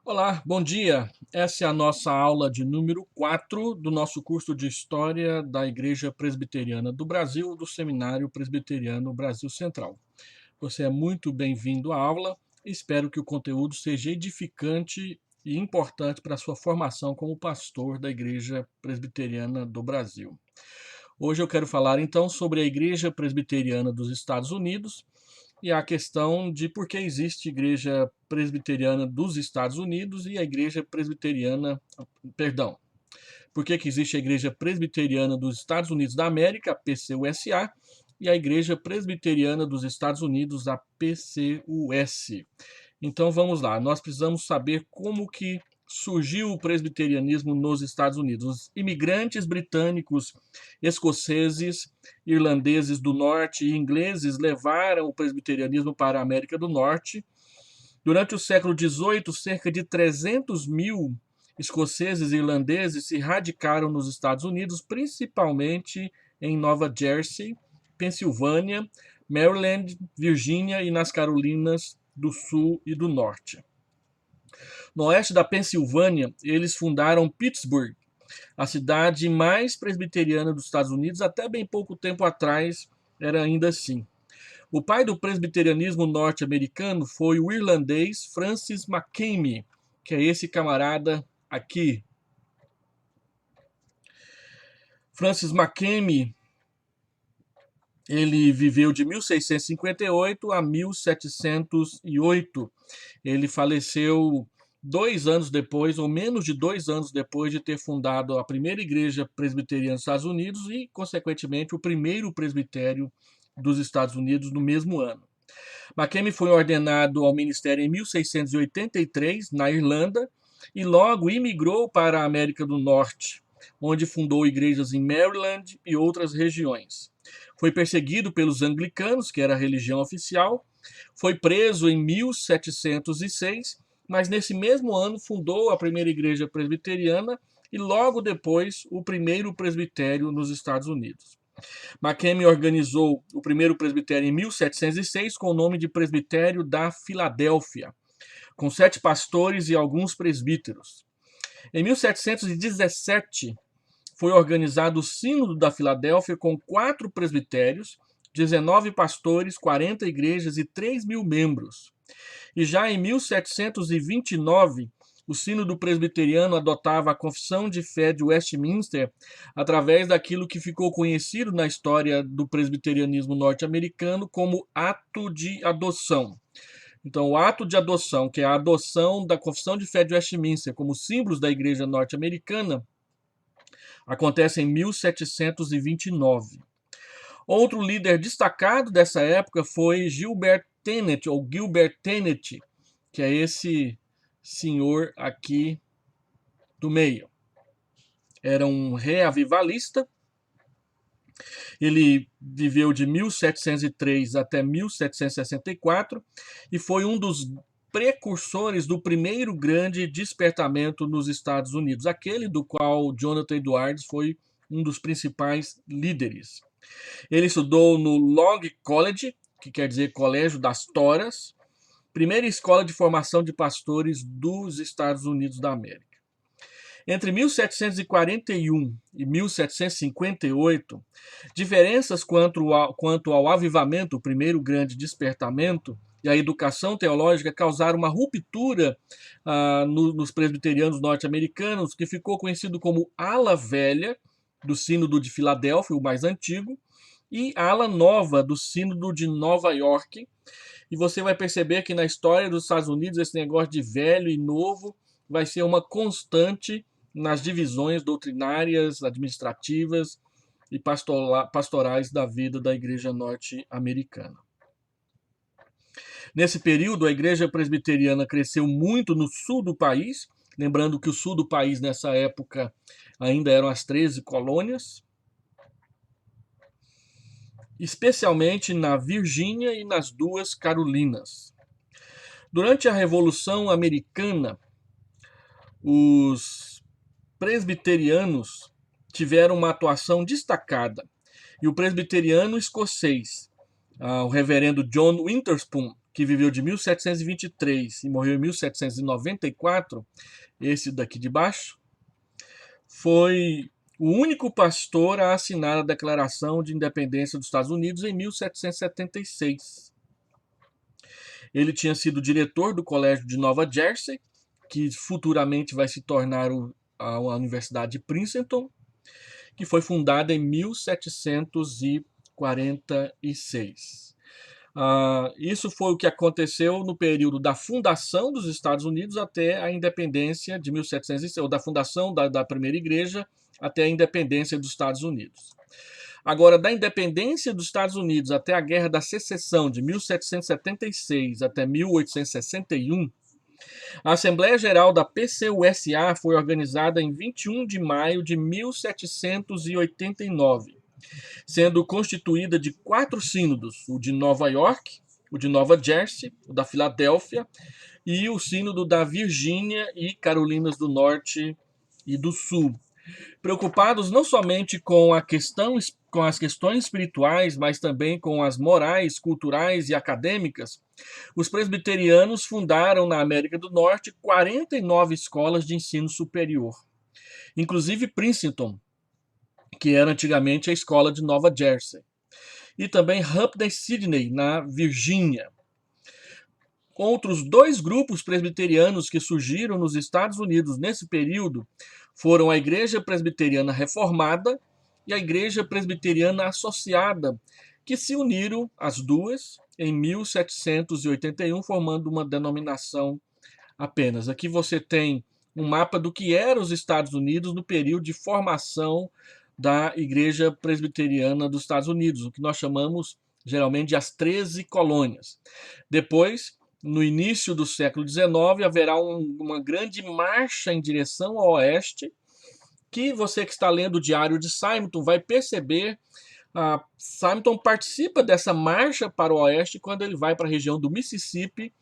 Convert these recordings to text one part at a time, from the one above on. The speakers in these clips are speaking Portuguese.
Olá, bom dia. Essa é a nossa aula de número 4 do nosso curso de História da Igreja Presbiteriana do Brasil, do Seminário Presbiteriano Brasil Central. Você é muito bem-vindo à aula e espero que o conteúdo seja edificante e importante para a sua formação como pastor da Igreja Presbiteriana do Brasil. Hoje eu quero falar então sobre a Igreja Presbiteriana dos Estados Unidos e a questão de por que existe Igreja Presbiteriana dos Estados Unidos e a Igreja Presbiteriana, perdão, por que existe a Igreja Presbiteriana dos Estados Unidos da América, a PCUSA, e a Igreja Presbiteriana dos Estados Unidos, a PCUS. Então vamos lá, nós precisamos saber como que surgiu o presbiterianismo nos Estados Unidos. Os imigrantes britânicos, escoceses, irlandeses do norte e ingleses levaram o presbiterianismo para a América do Norte. Durante o século XVIII, cerca de 300 mil escoceses e irlandeses se radicaram nos Estados Unidos, principalmente em Nova Jersey, Pensilvânia, Maryland, Virgínia e nas Carolinas do Sul e do Norte. No oeste da Pensilvânia, eles fundaram Pittsburgh, a cidade mais presbiteriana dos Estados Unidos. Até bem pouco tempo atrás era ainda assim. O pai do presbiterianismo norte-americano foi o irlandês Francis McKemey, que é esse camarada aqui. Francis McKemey, ele viveu de 1658 a 1708. Ele faleceu 2 anos depois, ou menos de 2 anos depois de ter fundado a primeira igreja presbiteriana dos Estados Unidos e, consequentemente, o primeiro presbitério dos Estados Unidos no mesmo ano. McKemey foi ordenado ao ministério em 1683, na Irlanda, e logo imigrou para a América do Norte, onde fundou igrejas em Maryland e outras regiões. Foi perseguido pelos anglicanos, que era a religião oficial, foi preso em 1706, mas nesse mesmo ano fundou a primeira igreja presbiteriana e logo depois o primeiro presbitério nos Estados Unidos. McKemey organizou o primeiro presbitério em 1706 com o nome de Presbitério da Filadélfia, com 7 pastores e alguns presbíteros. Em 1717 foi organizado o Sínodo da Filadélfia com 4 presbitérios, 19 pastores, 40 igrejas e 3.000 membros. E já em 1729, o Sínodo Presbiteriano adotava a Confissão de Fé de Westminster através daquilo que ficou conhecido na história do presbiterianismo norte-americano como ato de adoção. Então, o ato de adoção, que é a adoção da Confissão de Fé de Westminster como símbolos da Igreja norte-americana, acontece em 1729. Outro líder destacado dessa época foi Gilbert Tennent, ou Gilbert Tennent, que é esse senhor aqui do meio. Era um reavivalista. Ele viveu de 1703 até 1764 e foi um dos precursores do primeiro grande despertamento nos Estados Unidos, aquele do qual Jonathan Edwards foi um dos principais líderes. Ele estudou no Long College, que quer dizer Colégio das Toras, primeira escola de formação de pastores dos Estados Unidos da América. Entre 1741 e 1758, diferenças quanto ao avivamento, o primeiro grande despertamento, e a educação teológica causaram uma ruptura nos presbiterianos norte-americanos, que ficou conhecido como ala velha do Sínodo de Filadélfia, o mais antigo, e a ala nova do Sínodo de Nova York. E você vai perceber que na história dos Estados Unidos esse negócio de velho e novo vai ser uma constante nas divisões doutrinárias, administrativas e pastorais da vida da igreja norte-americana. Nesse período, a igreja presbiteriana cresceu muito no sul do país, lembrando que o sul do país nessa época ainda eram as 13 colônias, especialmente na Virgínia e nas 2 Carolinas. Durante a Revolução Americana, os presbiterianos tiveram uma atuação destacada. E o presbiteriano escocês, o reverendo John Witherspoon, que viveu de 1723 e morreu em 1794, esse daqui de baixo, foi o único pastor a assinar a Declaração de Independência dos Estados Unidos em 1776. Ele tinha sido diretor do Colégio de Nova Jersey, que futuramente vai se tornar a Universidade de Princeton, que foi fundada em 1746. Isso foi o que aconteceu no período da fundação dos Estados Unidos até a independência de 1706, ou da fundação da primeira igreja até a independência dos Estados Unidos. Agora, da independência dos Estados Unidos até a Guerra da Secessão, de 1776 até 1861, a Assembleia Geral da PCUSA foi organizada em 21 de maio de 1789, sendo constituída de 4 sínodos: o de Nova York, o de Nova Jersey, o da Filadélfia e o sínodo da Virgínia e Carolinas do Norte e do Sul. Preocupados não somente com as questões espirituais, mas também com as morais, culturais e acadêmicas, os presbiterianos fundaram na América do Norte 49 escolas de ensino superior, inclusive Princeton, que era antigamente a escola de Nova Jersey, e também Hampden-Sydney, na Virgínia. Outros 2 grupos presbiterianos que surgiram nos Estados Unidos nesse período foram a Igreja Presbiteriana Reformada e a Igreja Presbiteriana Associada, que se uniram as duas em 1781, formando uma denominação apenas. Aqui você tem um mapa do que eram os Estados Unidos no período de formação da Igreja Presbiteriana dos Estados Unidos, o que nós chamamos geralmente de as 13 colônias. Depois, no início do século XIX, haverá uma grande marcha em direção ao oeste, que você que está lendo o Diário de Simonton vai perceber. Simonton participa dessa marcha para o oeste quando ele vai para a região do Mississippi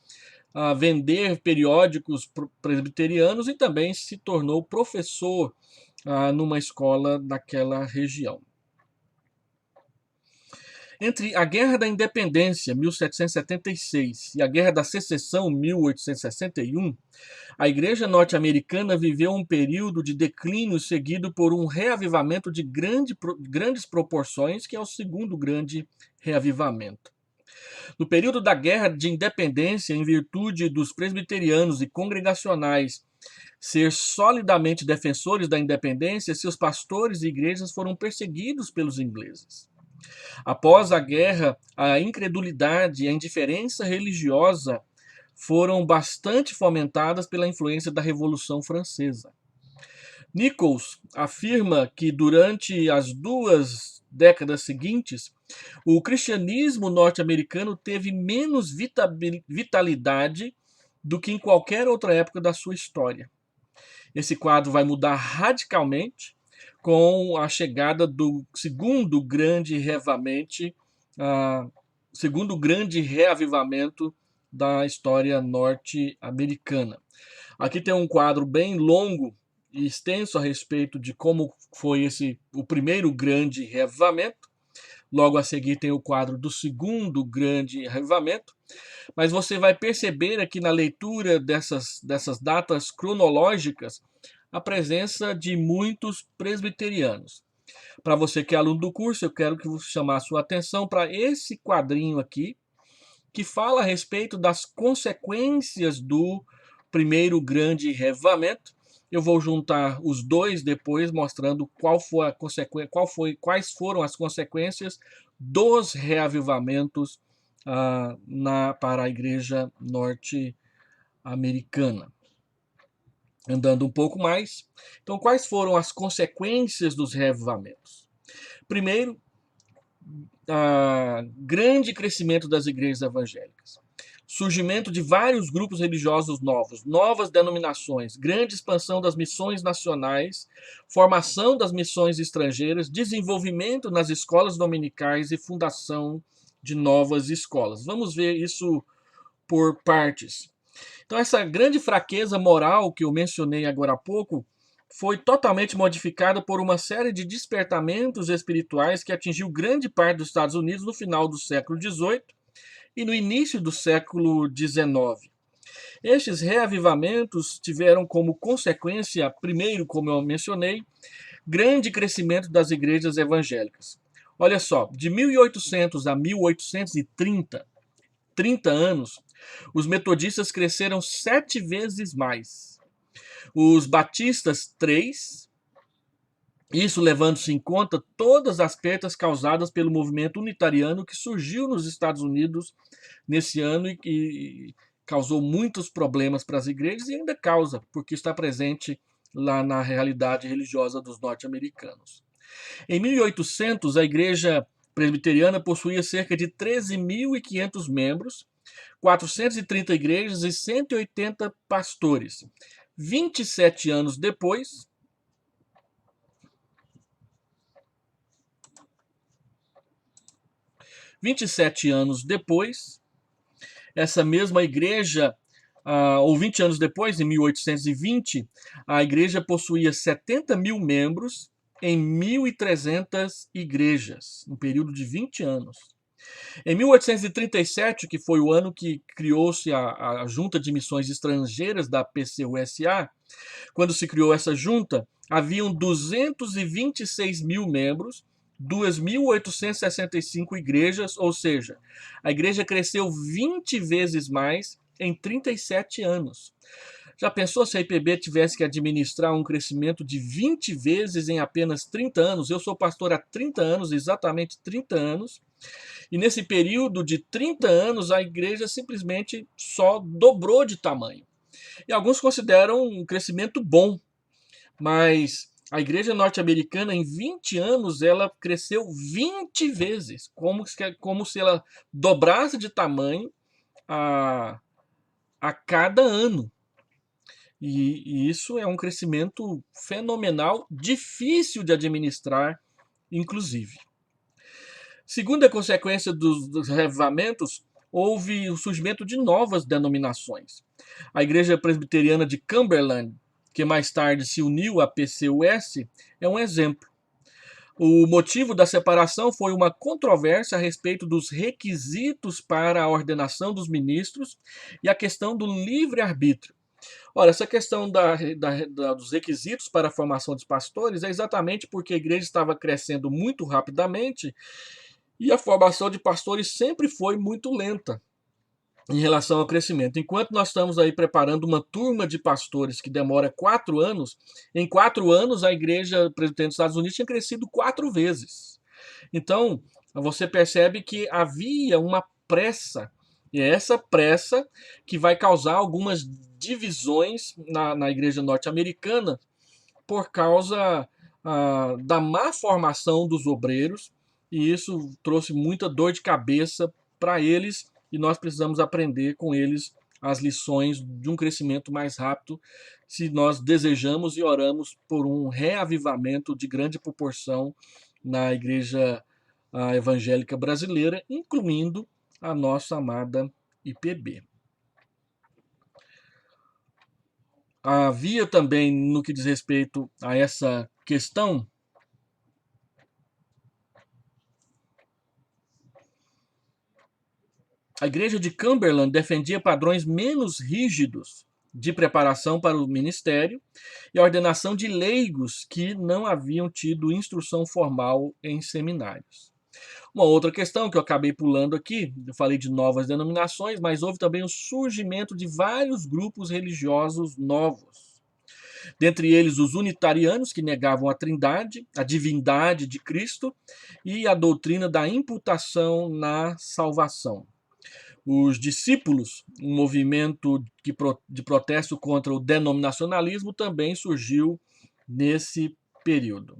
vender periódicos presbiterianos e também se tornou professor numa escola daquela região. Entre a Guerra da Independência, 1776, e a Guerra da Secessão, 1861, a Igreja norte-americana viveu um período de declínio seguido por um reavivamento de grandes proporções, que é o segundo grande reavivamento. No período da Guerra de Independência, em virtude dos presbiterianos e congregacionais ser solidamente defensores da independência, seus pastores e igrejas foram perseguidos pelos ingleses. Após a guerra, a incredulidade e a indiferença religiosa foram bastante fomentadas pela influência da Revolução Francesa. Nichols afirma que durante as 2 décadas seguintes, o cristianismo norte-americano teve menos vitalidade do que em qualquer outra época da sua história. Esse quadro vai mudar radicalmente com a chegada do segundo grande reavivamento da história norte-americana. Aqui tem um quadro bem longo e extenso a respeito de como foi o primeiro grande reavivamento. Logo a seguir tem o quadro do segundo grande reavivamento. Mas você vai perceber aqui na leitura dessas datas cronológicas a presença de muitos presbiterianos. Para você que é aluno do curso, eu quero que você chamar a sua atenção para esse quadrinho aqui, que fala a respeito das consequências do primeiro grande reavivamento. Eu vou juntar os 2 depois, mostrando quais foram as consequências dos reavivamentos para a igreja norte-americana. Andando um pouco mais. Então, quais foram as consequências dos reavivamentos? Primeiro, grande crescimento das igrejas evangélicas. Surgimento de vários grupos religiosos novos, novas denominações, grande expansão das missões nacionais, formação das missões estrangeiras, desenvolvimento nas escolas dominicais e fundação de novas escolas. Vamos ver isso por partes. Então, essa grande fraqueza moral que eu mencionei agora há pouco foi totalmente modificada por uma série de despertamentos espirituais que atingiu grande parte dos Estados Unidos no final do século XVIII e no início do século XIX. Estes reavivamentos tiveram como consequência, primeiro, como eu mencionei, grande crescimento das igrejas evangélicas. Olha só, de 1800 a 1830, 30 anos, os metodistas cresceram 7 vezes mais. Os batistas, 3, isso levando-se em conta todas as perdas causadas pelo movimento unitariano que surgiu nos Estados Unidos nesse ano e que causou muitos problemas para as igrejas e ainda causa, porque está presente lá na realidade religiosa dos norte-americanos. Em 1800, a igreja presbiteriana possuía cerca de 13.500 membros, 430 igrejas e 180 pastores. 27 anos depois, essa mesma igreja, ou 20 anos depois, em 1820, a igreja possuía 70 mil membros em 1.300 igrejas, um período de 20 anos. Em 1837, que foi o ano que criou-se a Junta de Missões Estrangeiras da PCUSA, quando se criou essa junta, haviam 226 mil membros, 2.865 igrejas, ou seja, a igreja cresceu 20 vezes mais em 37 anos. Já pensou se a IPB tivesse que administrar um crescimento de 20 vezes em apenas 30 anos? Eu sou pastor há 30 anos, exatamente 30 anos, e nesse período de 30 anos a igreja simplesmente só dobrou de tamanho. E alguns consideram um crescimento bom, mas a igreja norte-americana, em 20 anos, ela cresceu 20 vezes, como se ela dobrasse de tamanho a cada ano. E isso é um crescimento fenomenal, difícil de administrar, inclusive. Segunda consequência dos reavivamentos, houve o surgimento de novas denominações. A Igreja Presbiteriana de Cumberland, que mais tarde se uniu à PCUS, é um exemplo. O motivo da separação foi uma controvérsia a respeito dos requisitos para a ordenação dos ministros e a questão do livre-arbítrio. Ora, essa questão dos requisitos para a formação dos pastores é exatamente porque a igreja estava crescendo muito rapidamente e a formação de pastores sempre foi muito lenta em relação ao crescimento. Enquanto nós estamos aí preparando uma turma de pastores que demora 4 anos, em 4 anos a igreja presbiteriana dos Estados Unidos tinha crescido 4 vezes. Então, você percebe que havia uma pressa, e é essa pressa que vai causar algumas divisões na igreja norte-americana por causa da má formação dos obreiros, e isso trouxe muita dor de cabeça para eles, e nós precisamos aprender com eles as lições de um crescimento mais rápido, se nós desejamos e oramos por um reavivamento de grande proporção na igreja evangélica brasileira, incluindo a nossa amada IPB. Havia também, no que diz respeito a essa questão, a igreja de Cumberland defendia padrões menos rígidos de preparação para o ministério e a ordenação de leigos que não haviam tido instrução formal em seminários. Uma outra questão que eu acabei pulando aqui, eu falei de novas denominações, mas houve também o surgimento de vários grupos religiosos novos. Dentre eles, os unitarianos, que negavam a trindade, a divindade de Cristo e a doutrina da imputação na salvação. Os discípulos, um movimento de protesto contra o denominacionalismo, também surgiu nesse período.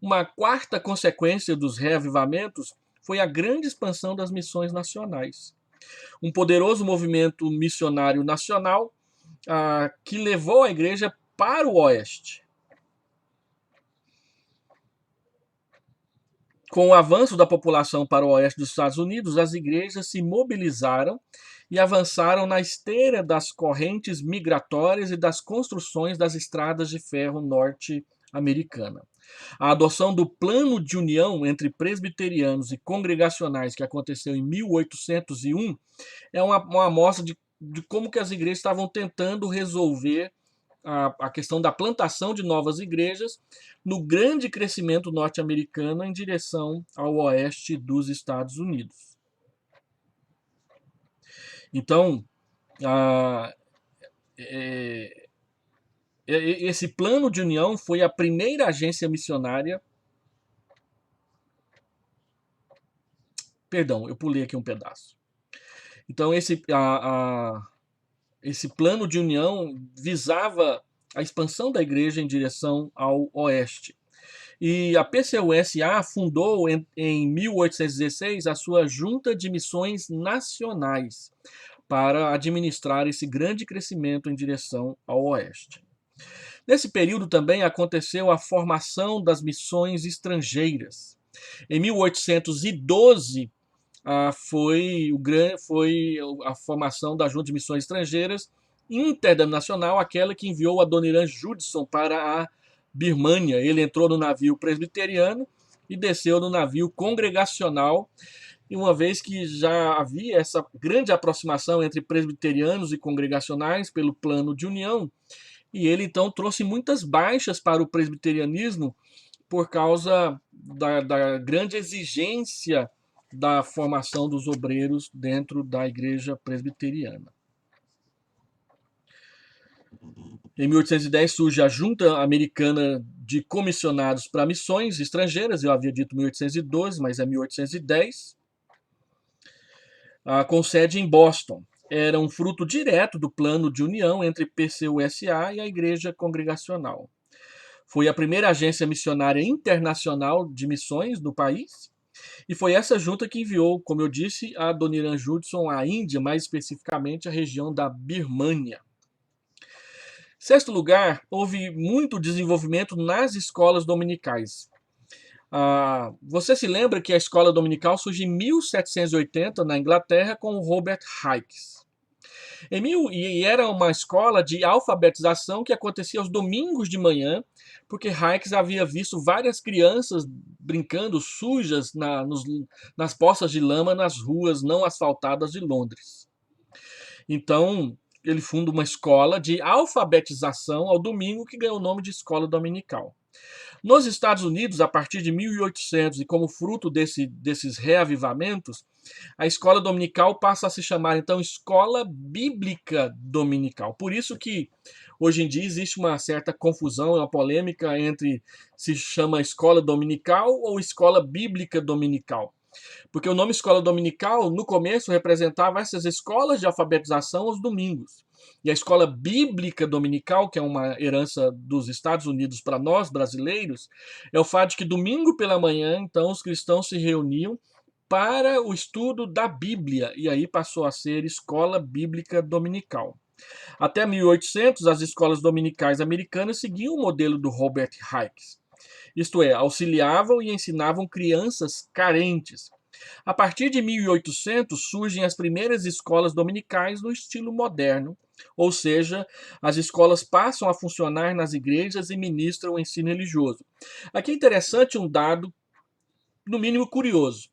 Uma quarta consequência dos reavivamentos foi a grande expansão das missões nacionais. Um poderoso movimento missionário nacional que levou a igreja para o oeste. Com o avanço da população para o oeste dos Estados Unidos, as igrejas se mobilizaram e avançaram na esteira das correntes migratórias e das construções das estradas de ferro norte-americana. A adoção do plano de união entre presbiterianos e congregacionais, que aconteceu em 1801, é uma amostra de como que as igrejas estavam tentando resolver a questão da plantação de novas igrejas no grande crescimento norte-americano em direção ao oeste dos Estados Unidos. Então, esse plano de união foi a primeira agência missionária. Perdão, eu pulei aqui um pedaço. Então, esse plano de união visava a expansão da igreja em direção ao oeste. E a PCUSA fundou em 1816 a sua Junta de Missões Nacionais para administrar esse grande crescimento em direção ao oeste. Nesse período também aconteceu a formação das missões estrangeiras. Em 1812 foi a formação da Junta de Missões Estrangeiras Interdenominacional, aquela que enviou Adoniran Judson para a Birmânia. Ele entrou no navio presbiteriano e desceu no navio congregacional, e uma vez que já havia essa grande aproximação entre presbiterianos e congregacionais pelo plano de união, e ele então trouxe muitas baixas para o presbiterianismo por causa da grande exigência da formação dos obreiros dentro da igreja presbiteriana. Em 1810 surge a Junta Americana de Comissionados para Missões Estrangeiras, eu havia dito 1812, mas é 1810, com sede em Boston. Era um fruto direto do plano de união entre PCUSA e a Igreja Congregacional. Foi a primeira agência missionária internacional de missões no país, e foi essa junta que enviou, como eu disse, a Adoniran Judson à Índia, mais especificamente a região da Birmânia. Sexto lugar, houve muito desenvolvimento nas escolas dominicais. Você se lembra que a escola dominical surge em 1780 na Inglaterra com Robert Hykes. E era uma escola de alfabetização que acontecia aos domingos de manhã, porque Hykes havia visto várias crianças brincando sujas nas poças de lama nas ruas não asfaltadas de Londres. Então, ele funda uma escola de alfabetização ao domingo que ganhou o nome de Escola Dominical. Nos Estados Unidos, a partir de 1800, e como fruto desses reavivamentos, a escola dominical passa a se chamar, então, Escola Bíblica Dominical. Por isso que, hoje em dia, existe uma certa confusão, uma polêmica entre se chama Escola Dominical ou Escola Bíblica Dominical. Porque o nome Escola Dominical, no começo, representava essas escolas de alfabetização aos domingos. E a Escola Bíblica Dominical, que é uma herança dos Estados Unidos para nós, brasileiros, é o fato de que domingo pela manhã, então, os cristãos se reuniam para o estudo da Bíblia, e aí passou a ser Escola Bíblica Dominical. Até 1800, as escolas dominicais americanas seguiam o modelo do Robert Hykes. Isto é, auxiliavam e ensinavam crianças carentes. A partir de 1800 surgem as primeiras escolas dominicais no estilo moderno, ou seja, as escolas passam a funcionar nas igrejas e ministram o ensino religioso. Aqui é interessante um dado, no mínimo curioso.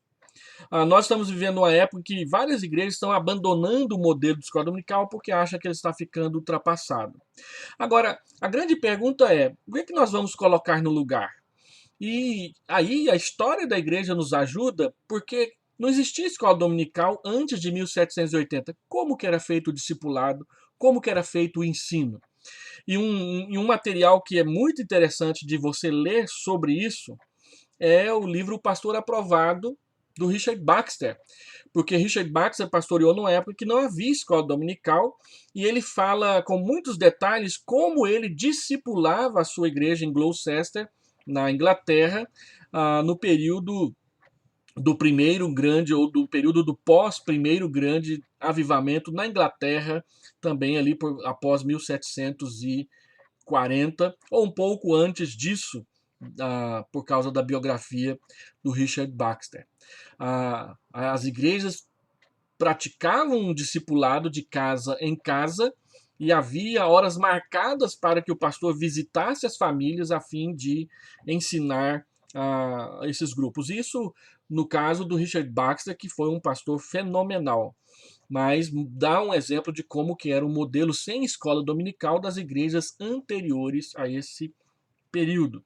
Nós estamos vivendo uma época em que várias igrejas estão abandonando o modelo de escola dominical porque acham que ele está ficando ultrapassado. Agora, a grande pergunta é, o que é que nós vamos colocar no lugar? E aí a história da igreja nos ajuda, porque não existia escola dominical antes de 1780. Como que era feito o discipulado? Como que era feito o ensino? E um material que é muito interessante de você ler sobre isso é o livro O Pastor Aprovado, do Richard Baxter, porque Richard Baxter pastoreou numa época que não havia escola dominical, e ele fala com muitos detalhes como ele discipulava a sua igreja em Gloucester, na Inglaterra, no período do primeiro grande, ou do período do pós-primeiro grande avivamento na Inglaterra, também ali após 1740, ou um pouco antes disso, por causa da biografia do Richard Baxter. As igrejas praticavam um discipulado de casa em casa, e havia horas marcadas para que o pastor visitasse as famílias a fim de ensinar a esses grupos. Isso no caso do Richard Baxter, que foi um pastor fenomenal, mas dá um exemplo de como que era o modelo sem escola dominical das igrejas anteriores a esse período.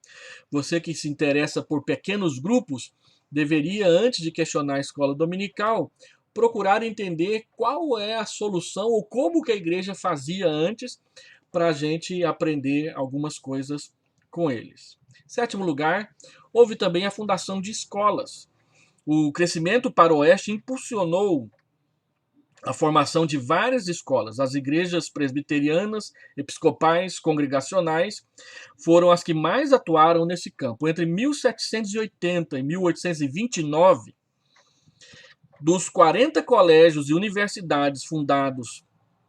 Você que se interessa por pequenos grupos, deveria, antes de questionar a escola dominical, procurar entender qual é a solução ou como que a igreja fazia antes para a gente aprender algumas coisas com eles. Sétimo lugar, houve também a fundação de escolas. O crescimento para o oeste impulsionou a formação de várias escolas. As igrejas presbiterianas, episcopais, congregacionais foram as que mais atuaram nesse campo. Entre 1780 e 1829, dos 40 colégios e universidades fundados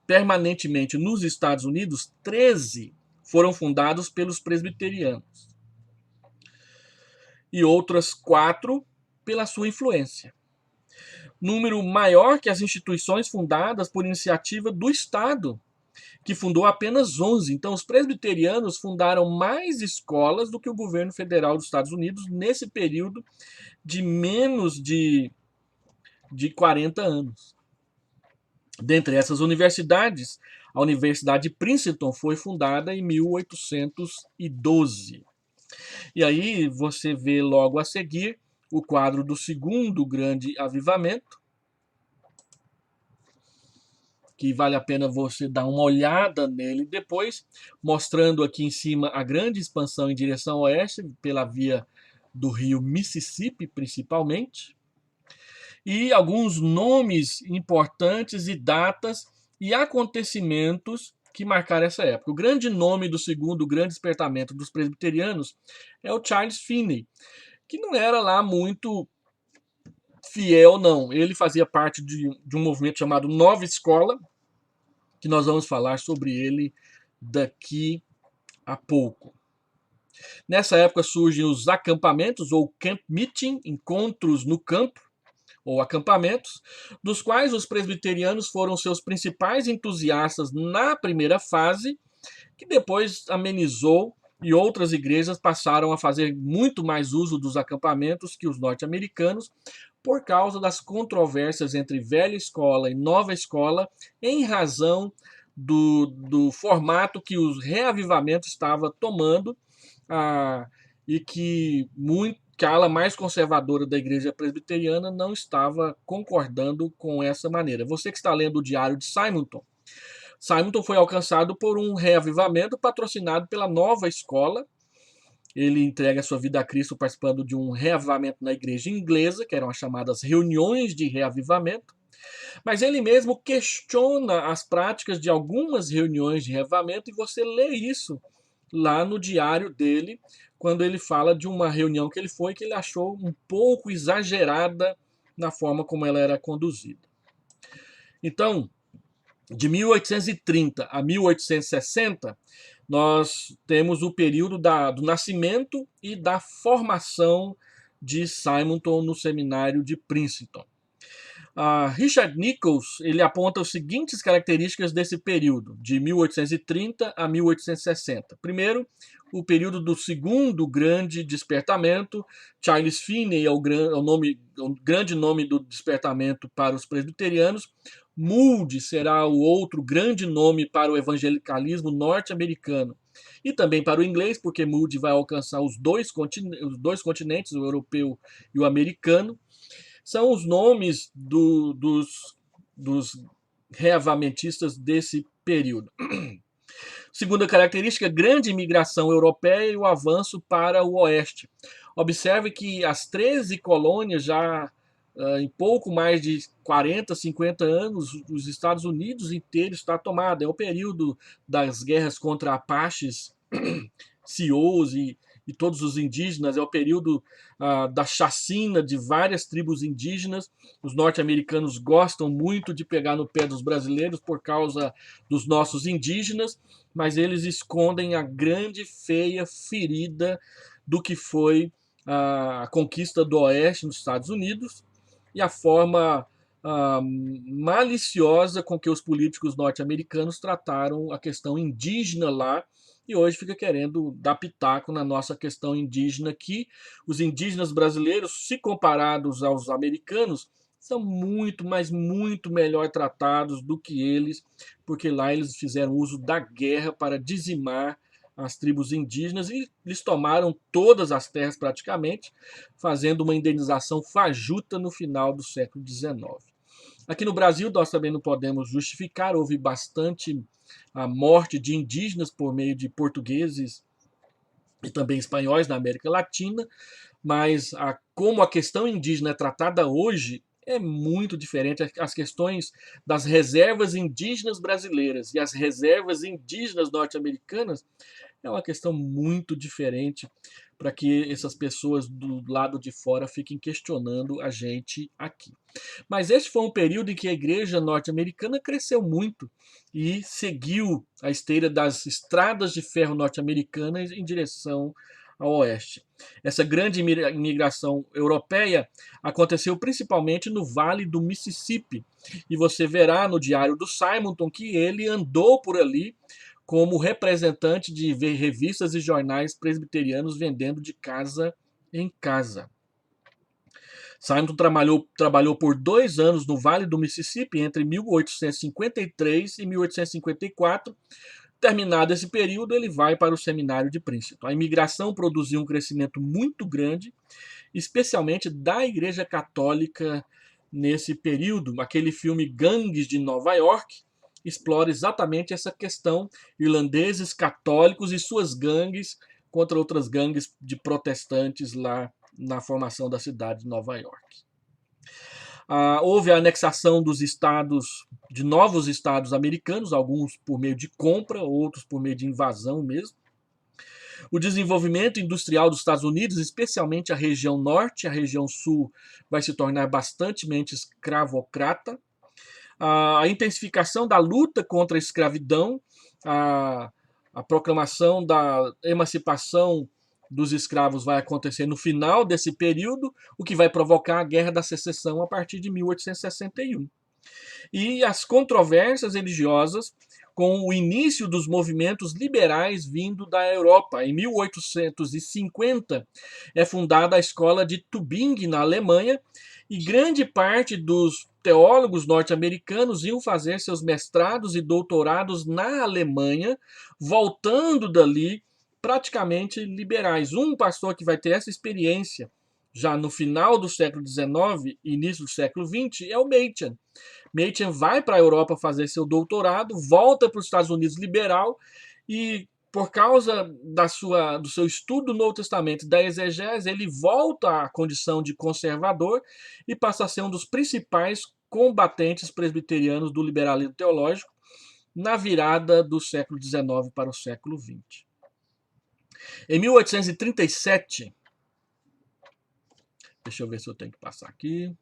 permanentemente nos Estados Unidos, 13 foram fundados pelos presbiterianos e outras 4 pela sua influência. Número maior que as instituições fundadas por iniciativa do Estado, que fundou apenas 11. Então, os presbiterianos fundaram mais escolas do que o governo federal dos Estados Unidos nesse período de menos de 40 anos. Dentre essas universidades, a Universidade de Princeton foi fundada em 1812. E aí você vê logo a seguir o quadro do segundo grande avivamento, que vale a pena você dar uma olhada nele depois, mostrando aqui em cima a grande expansão em direção ao oeste, pela via do rio Mississippi, principalmente, e alguns nomes importantes e datas e acontecimentos que marcaram essa época. O grande nome do segundo grande despertamento dos presbiterianos é o Charles Finney, que não era lá muito fiel, não. Ele fazia parte de um movimento chamado Nova Escola, que nós vamos falar sobre ele daqui a pouco. Nessa época surgem os acampamentos, ou camp meeting, encontros no campo, ou acampamentos, dos quais os presbiterianos foram seus principais entusiastas na primeira fase, que depois amenizou e outras igrejas passaram a fazer muito mais uso dos acampamentos que os norte-americanos, por causa das controvérsias entre velha escola e nova escola, em razão do formato que o reavivamento estava tomando, e que a ala mais conservadora da igreja presbiteriana não estava concordando com essa maneira. Você que está lendo o Diário de Simonton, Simonton foi alcançado por um reavivamento patrocinado pela Nova Escola. Ele entrega a sua vida a Cristo participando de um reavivamento na igreja inglesa, que eram as chamadas reuniões de reavivamento. Mas ele mesmo questiona as práticas de algumas reuniões de reavivamento, e você lê isso lá no diário dele, quando ele fala de uma reunião que ele foi, que ele achou um pouco exagerada na forma como ela era conduzida. Então, de 1830 a 1860, nós temos o período do nascimento e da formação de Simonton no seminário de Princeton. Richard Nichols ele aponta as seguintes características desse período, de 1830 a 1860. Primeiro, o período do segundo grande despertamento. Charles Finney é o grande nome do despertamento para os presbiterianos. Moody será o outro grande nome para o evangelicalismo norte-americano e também para o inglês, porque Moody vai alcançar os dois continentes, o europeu e o americano. São os nomes dos reavamentistas desse período. Segunda característica, grande imigração europeia e o avanço para o oeste. Observe que as 13 colônias já em pouco mais de 40, 50 anos, os Estados Unidos inteiro está tomado. É o período das guerras contra Apaches, Sioux e todos os indígenas, é o período da chacina de várias tribos indígenas. Os norte-americanos gostam muito de pegar no pé dos brasileiros por causa dos nossos indígenas, mas eles escondem a grande, feia ferida do que foi a conquista do Oeste nos Estados Unidos e a forma maliciosa com que os políticos norte-americanos trataram a questão indígena lá, e hoje fica querendo dar pitaco na nossa questão indígena aqui. Os indígenas brasileiros, se comparados aos americanos, são muito, mas muito melhor tratados do que eles, porque lá eles fizeram uso da guerra para dizimar as tribos indígenas e eles tomaram todas as terras praticamente, fazendo uma indenização fajuta no final do século XIX. Aqui no Brasil, nós também não podemos justificar, houve bastante a morte de indígenas por meio de portugueses e também espanhóis na América Latina, mas como a questão indígena é tratada hoje é muito diferente. As questões das reservas indígenas brasileiras e as reservas indígenas norte-americanas é uma questão muito diferente para que essas pessoas do lado de fora fiquem questionando a gente aqui. Mas este foi um período em que a igreja norte-americana cresceu muito e seguiu a esteira das estradas de ferro norte-americanas em direção ao oeste. Essa grande imigração europeia aconteceu principalmente no Vale do Mississippi. E você verá no diário do Simonton que ele andou por ali como representante de revistas e jornais presbiterianos vendendo de casa em casa. Simonton trabalhou por 2 anos no Vale do Mississippi entre 1853 e 1854. Terminado esse período, ele vai para o seminário de Princeton. A imigração produziu um crescimento muito grande, especialmente da Igreja Católica nesse período. Aquele filme Gangues de Nova York explora exatamente essa questão: irlandeses católicos e suas gangues contra outras gangues de protestantes lá na formação da cidade de Nova York. Houve a anexação dos estados, de novos estados americanos, alguns por meio de compra, outros por meio de invasão mesmo. O desenvolvimento industrial dos Estados Unidos, especialmente a região norte, a região sul, vai se tornar bastante escravocrata. A intensificação da luta contra a escravidão, a proclamação da emancipação dos escravos vai acontecer no final desse período, o que vai provocar a Guerra da Secessão a partir de 1861. E as controvérsias religiosas com o início dos movimentos liberais vindo da Europa. Em 1850 é fundada a escola de Tübingen, na Alemanha, e grande parte dos teólogos norte-americanos iam fazer seus mestrados e doutorados na Alemanha, voltando dali praticamente liberais. Um pastor que vai ter essa experiência já no final do século XIX e início do século XX é o Machen. Machen vai para a Europa fazer seu doutorado, volta para os Estados Unidos liberal e, por causa do seu estudo do Novo Testamento, da exegese, ele volta à condição de conservador e passa a ser um dos principais combatentes presbiterianos do liberalismo teológico na virada do século XIX para o século XX. Em 1837, deixa eu ver se eu tenho que passar aqui.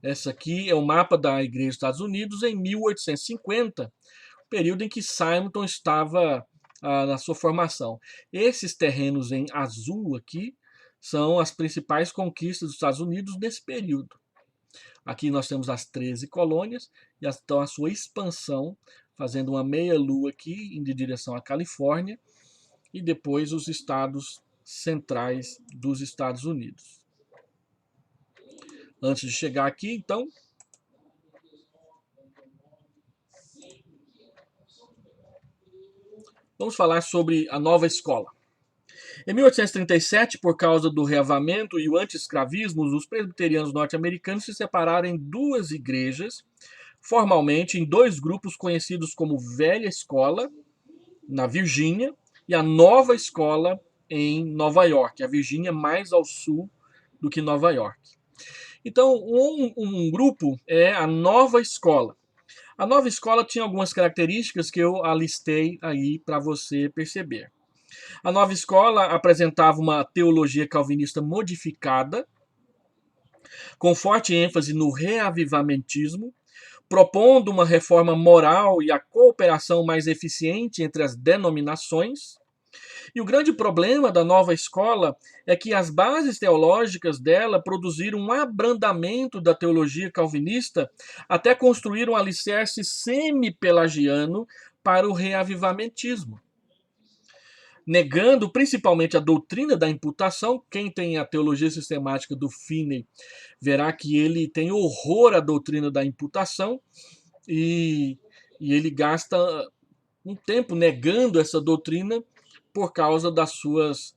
Essa aqui é o mapa da Igreja dos Estados Unidos em 1850, período em que Simonton estava na sua formação. Esses terrenos em azul aqui são as principais conquistas dos Estados Unidos nesse período. Aqui nós temos as 13 colônias e então a sua expansão, fazendo uma meia-lua aqui em direção à Califórnia e depois os estados centrais dos Estados Unidos. Antes de chegar aqui, então, vamos falar sobre a nova escola. Em 1837, por causa do reavamento e o anti-escravismo, os presbiterianos norte-americanos se separaram em 2 igrejas, formalmente em 2 grupos conhecidos como Velha Escola, na Virgínia, e a Nova Escola em Nova York, a Virgínia mais ao sul do que Nova York. Então, um grupo é a Nova Escola. A Nova Escola tinha algumas características que eu alistei aí para você perceber. A Nova Escola apresentava uma teologia calvinista modificada, com forte ênfase no reavivamentismo, propondo uma reforma moral e a cooperação mais eficiente entre as denominações. E o grande problema da nova escola é que as bases teológicas dela produziram um abrandamento da teologia calvinista até construir um alicerce semi-pelagiano para o reavivamentismo, negando principalmente a doutrina da imputação. Quem tem a teologia sistemática do Finney verá que ele tem horror à doutrina da imputação e, e ele gasta um tempo negando essa doutrina por causa das suas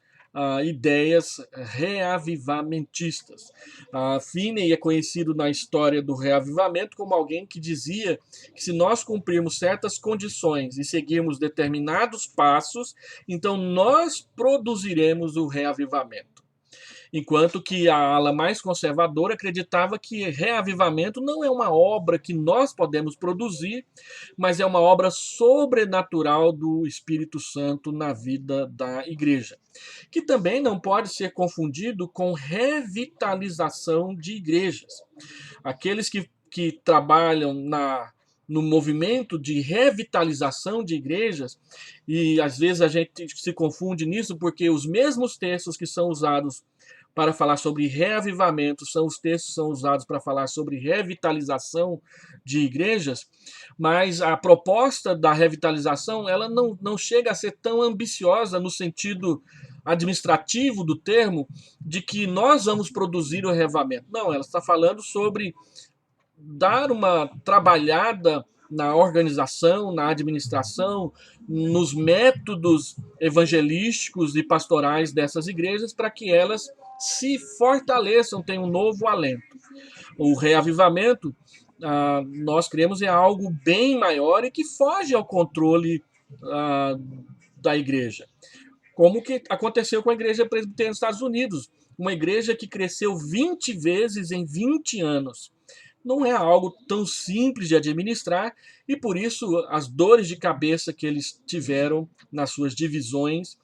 ideias reavivamentistas. Finney é conhecido na história do reavivamento como alguém que dizia que se nós cumprirmos certas condições e seguirmos determinados passos, então nós produziremos o reavivamento. Enquanto que a ala mais conservadora acreditava que reavivamento não é uma obra que nós podemos produzir, mas é uma obra sobrenatural do Espírito Santo na vida da igreja, que também não pode ser confundido com revitalização de igrejas. Aqueles que trabalham no movimento de revitalização de igrejas, e às vezes a gente se confunde nisso porque os mesmos textos que são usados para falar sobre reavivamento são os textos que são usados para falar sobre revitalização de igrejas, mas a proposta da revitalização ela não chega a ser tão ambiciosa no sentido administrativo do termo, de que nós vamos produzir o reavivamento. Não, ela está falando sobre dar uma trabalhada na organização, na administração, nos métodos evangelísticos e pastorais dessas igrejas para que elas se fortaleçam, tenham um novo alento. O reavivamento, nós cremos, é algo bem maior e que foge ao controle da igreja. Como que aconteceu com a igreja presbiteriana nos Estados Unidos, uma igreja que cresceu 20 vezes em 20 anos. Não é algo tão simples de administrar e, por isso, as dores de cabeça que eles tiveram nas suas divisões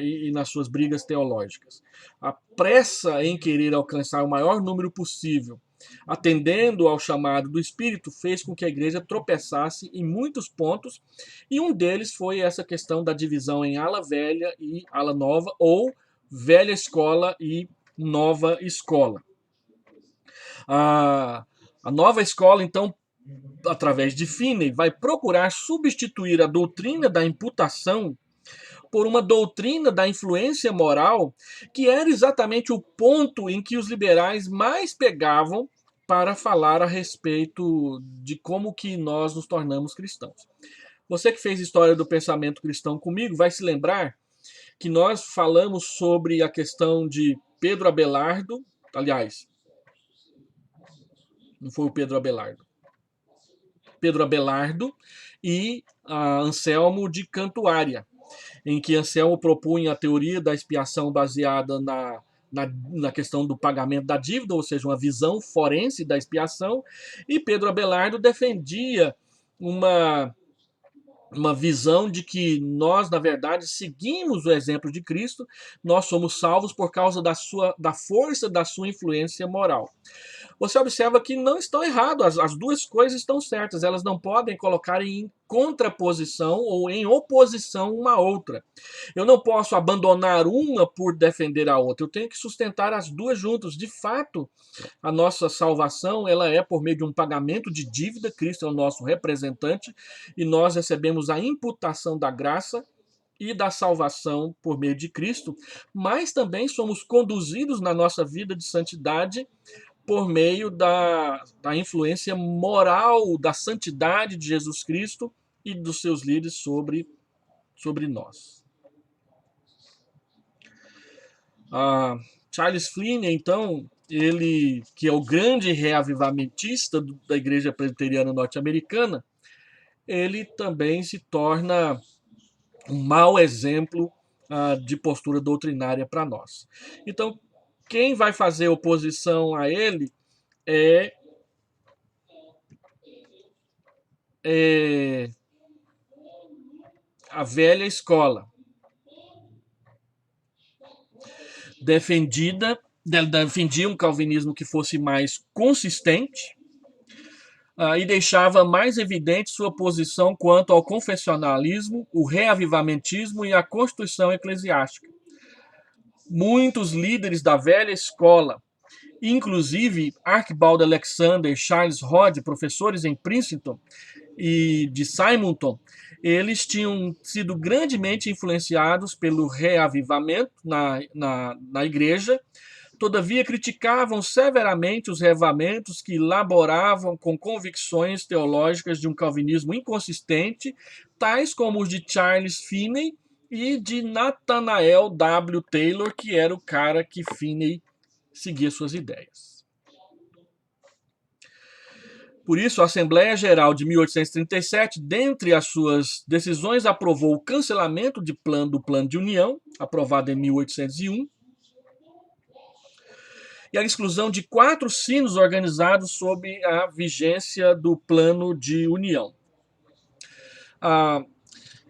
e nas suas brigas teológicas. A pressa em querer alcançar o maior número possível, atendendo ao chamado do Espírito, fez com que a igreja tropeçasse em muitos pontos, e um deles foi essa questão da divisão em ala velha e ala nova, ou velha escola e nova escola. A nova escola, então, através de Finney, vai procurar substituir a doutrina da imputação por uma doutrina da influência moral, que era exatamente o ponto em que os liberais mais pegavam para falar a respeito de como que nós nos tornamos cristãos. Você que fez história do pensamento cristão comigo vai se lembrar que nós falamos sobre a questão de Pedro Abelardo, aliás, não foi o Pedro Abelardo. Pedro Abelardo e Anselmo de Cantuária, em que Anselmo propunha a teoria da expiação baseada na questão do pagamento da dívida, ou seja, uma visão forense da expiação, e Pedro Abelardo defendia uma visão de que nós, na verdade, seguimos o exemplo de Cristo, nós somos salvos por causa da força da sua influência moral. Você observa que não estão errados, as duas coisas estão certas, elas não podem colocar em contraposição ou em oposição uma à outra. Eu não posso abandonar uma por defender a outra, eu tenho que sustentar as duas juntas. De fato, a nossa salvação ela é por meio de um pagamento de dívida, Cristo é o nosso representante, e nós recebemos a imputação da graça e da salvação por meio de Cristo, mas também somos conduzidos na nossa vida de santidade por meio da influência moral, da santidade de Jesus Cristo e dos seus líderes sobre nós. Charles Finney, então, ele que é o grande reavivamentista da Igreja Presbiteriana Norte-Americana, ele também se torna um mau exemplo de postura doutrinária para nós. Então, quem vai fazer oposição a ele é a velha escola, defendia um calvinismo que fosse mais consistente, e deixava mais evidente sua posição quanto ao confessionalismo, o reavivamentismo e a constituição eclesiástica. Muitos líderes da velha escola, inclusive Archibald Alexander, Charles Hodge, professores em Princeton e de Simonton, eles tinham sido grandemente influenciados pelo reavivamento na igreja. Todavia, criticavam severamente os reavivamentos que laboravam com convicções teológicas de um calvinismo inconsistente, tais como os de Charles Finney e de Nathanael W. Taylor, que era o cara que Finney seguia suas ideias. Por isso, a Assembleia Geral de 1837, dentre as suas decisões, aprovou o cancelamento do Plano de União, aprovado em 1801, e a exclusão de 4 sinos organizados sob a vigência do Plano de União.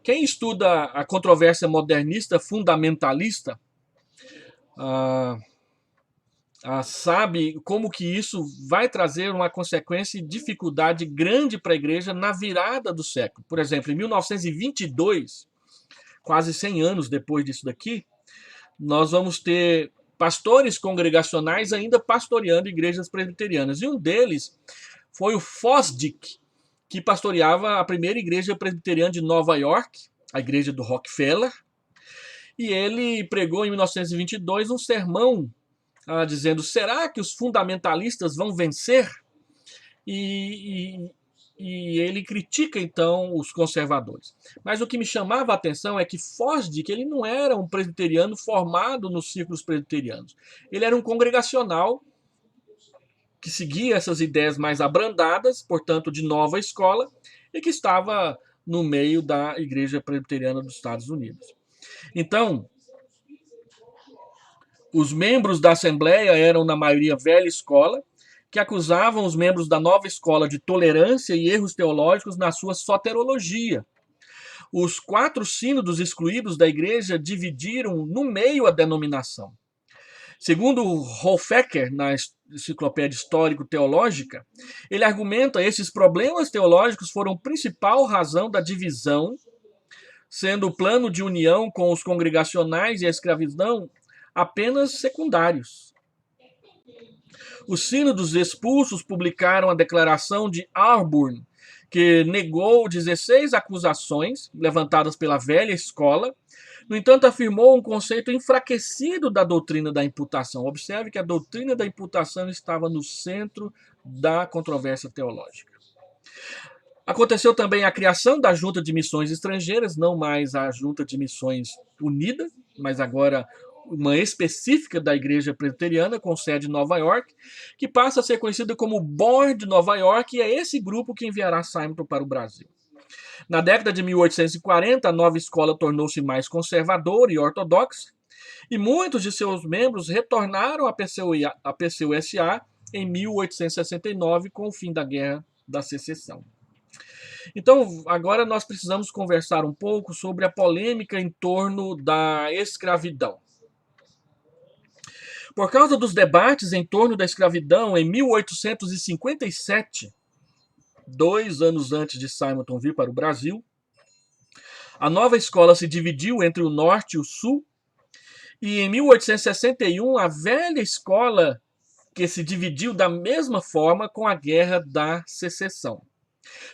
Quem estuda a controvérsia modernista fundamentalista sabe como que isso vai trazer uma consequência e dificuldade grande para a igreja na virada do século. Por exemplo, em 1922, quase 100 anos depois disso daqui, nós vamos ter pastores congregacionais ainda pastoreando igrejas presbiterianas. E um deles foi o Fosdick, que pastoreava a primeira igreja presbiteriana de Nova York, a igreja do Rockefeller. E ele pregou em 1922 um sermão dizendo: será que os fundamentalistas vão vencer? E ele critica então os conservadores. Mas o que me chamava a atenção é que Fosdick, ele não era um presbiteriano formado nos círculos presbiterianos. Ele era um congregacional que seguia essas ideias mais abrandadas, portanto de nova escola, e que estava no meio da Igreja Presbiteriana dos Estados Unidos. Então, os membros da Assembleia eram, na maioria, velha escola, que acusavam os membros da nova escola de tolerância e erros teológicos na sua soterologia. Os 4 sínodos excluídos da igreja dividiram no meio a denominação. Segundo Hofecker, na Enciclopédia Histórico-Teológica, ele argumenta que esses problemas teológicos foram a principal razão da divisão, sendo o plano de união com os congregacionais e a escravidão apenas secundários. Os sínodos expulsos publicaram a declaração de Auburn, que negou 16 acusações levantadas pela velha escola. No entanto, afirmou um conceito enfraquecido da doutrina da imputação. Observe que a doutrina da imputação estava no centro da controvérsia teológica. Aconteceu também a criação da Junta de Missões Estrangeiras, não mais a Junta de Missões Unida, mas agora uma específica da Igreja Presbiteriana, com sede em Nova York, que passa a ser conhecida como Board Nova York, e é esse grupo que enviará Simonton para o Brasil. Na década de 1840, a nova escola tornou-se mais conservadora e ortodoxa, e muitos de seus membros retornaram à PCUSA em 1869, com o fim da Guerra da Secessão. Então, agora nós precisamos conversar um pouco sobre a polêmica em torno da escravidão. Por causa dos debates em torno da escravidão, em 1857, 2 anos antes de Simonton vir para o Brasil, a nova escola se dividiu entre o norte e o sul, e em 1861 a velha escola que se dividiu da mesma forma com a Guerra da Secessão.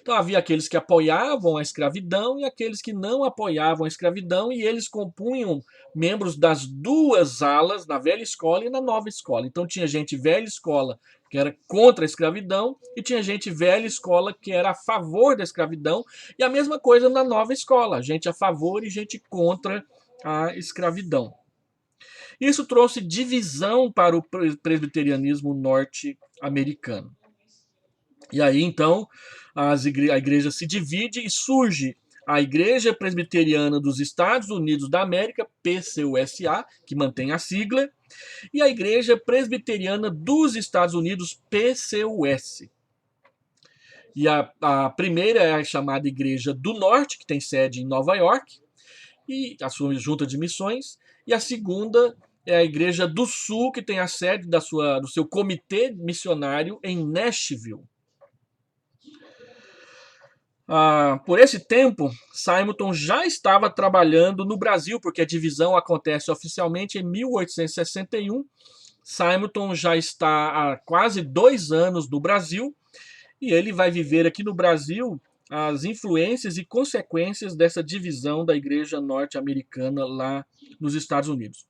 Então havia aqueles que apoiavam a escravidão e aqueles que não apoiavam a escravidão, e eles compunham membros das 2 alas, na velha escola e na nova escola. Então tinha gente velha escola que era contra a escravidão e tinha gente velha escola que era a favor da escravidão, e a mesma coisa na nova escola, gente a favor e gente contra a escravidão. Isso trouxe divisão para o presbiterianismo norte-americano. E aí, então, a igreja se divide e surge a Igreja Presbiteriana dos Estados Unidos da América, PCUSA, que mantém a sigla, e a Igreja Presbiteriana dos Estados Unidos, PCUS. E a primeira é a chamada Igreja do Norte, que tem sede em Nova York, e a sua junta de missões, e a segunda é a Igreja do Sul, que tem a sede do seu comitê missionário em Nashville. Por esse tempo, Simonton já estava trabalhando no Brasil, porque a divisão acontece oficialmente em 1861. Simonton já está há quase 2 anos no Brasil e ele vai viver aqui no Brasil as influências e consequências dessa divisão da igreja norte-americana lá nos Estados Unidos.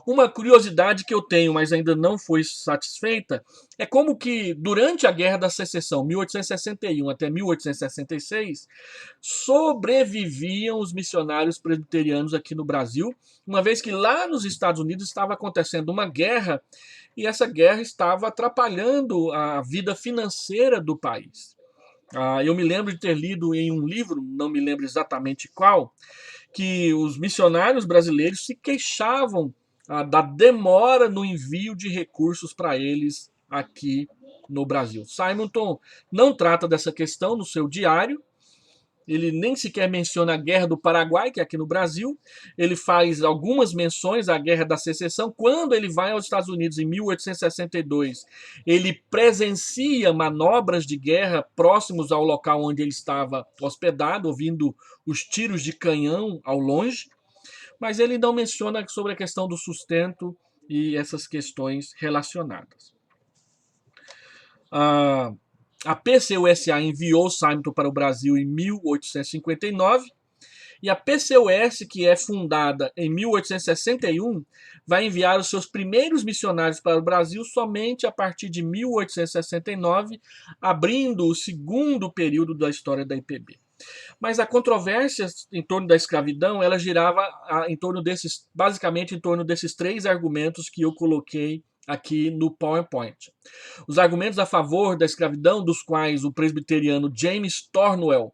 Uma curiosidade que eu tenho, mas ainda não foi satisfeita, é como que durante a Guerra da Secessão, 1861 até 1866, sobreviviam os missionários presbiterianos aqui no Brasil, uma vez que lá nos Estados Unidos estava acontecendo uma guerra e essa guerra estava atrapalhando a vida financeira do país. Eu me lembro de ter lido em um livro, não me lembro exatamente qual, que os missionários brasileiros se queixavam da demora no envio de recursos para eles aqui no Brasil. Simonton não trata dessa questão no seu diário, ele nem sequer menciona a Guerra do Paraguai, que é aqui no Brasil. Ele faz algumas menções à Guerra da Secessão. Quando ele vai aos Estados Unidos em 1862, ele presencia manobras de guerra próximos ao local onde ele estava hospedado, ouvindo os tiros de canhão ao longe. Mas ele não menciona sobre a questão do sustento e essas questões relacionadas. A PCUSA enviou Simonton para o Brasil em 1859 e a PCUS, que é fundada em 1861, vai enviar os seus primeiros missionários para o Brasil somente a partir de 1869, abrindo o segundo período da história da IPB. Mas a controvérsia em torno da escravidão, ela girava basicamente em torno desses 3 argumentos que eu coloquei aqui no PowerPoint. Os argumentos a favor da escravidão, dos quais o presbiteriano James Thornwell,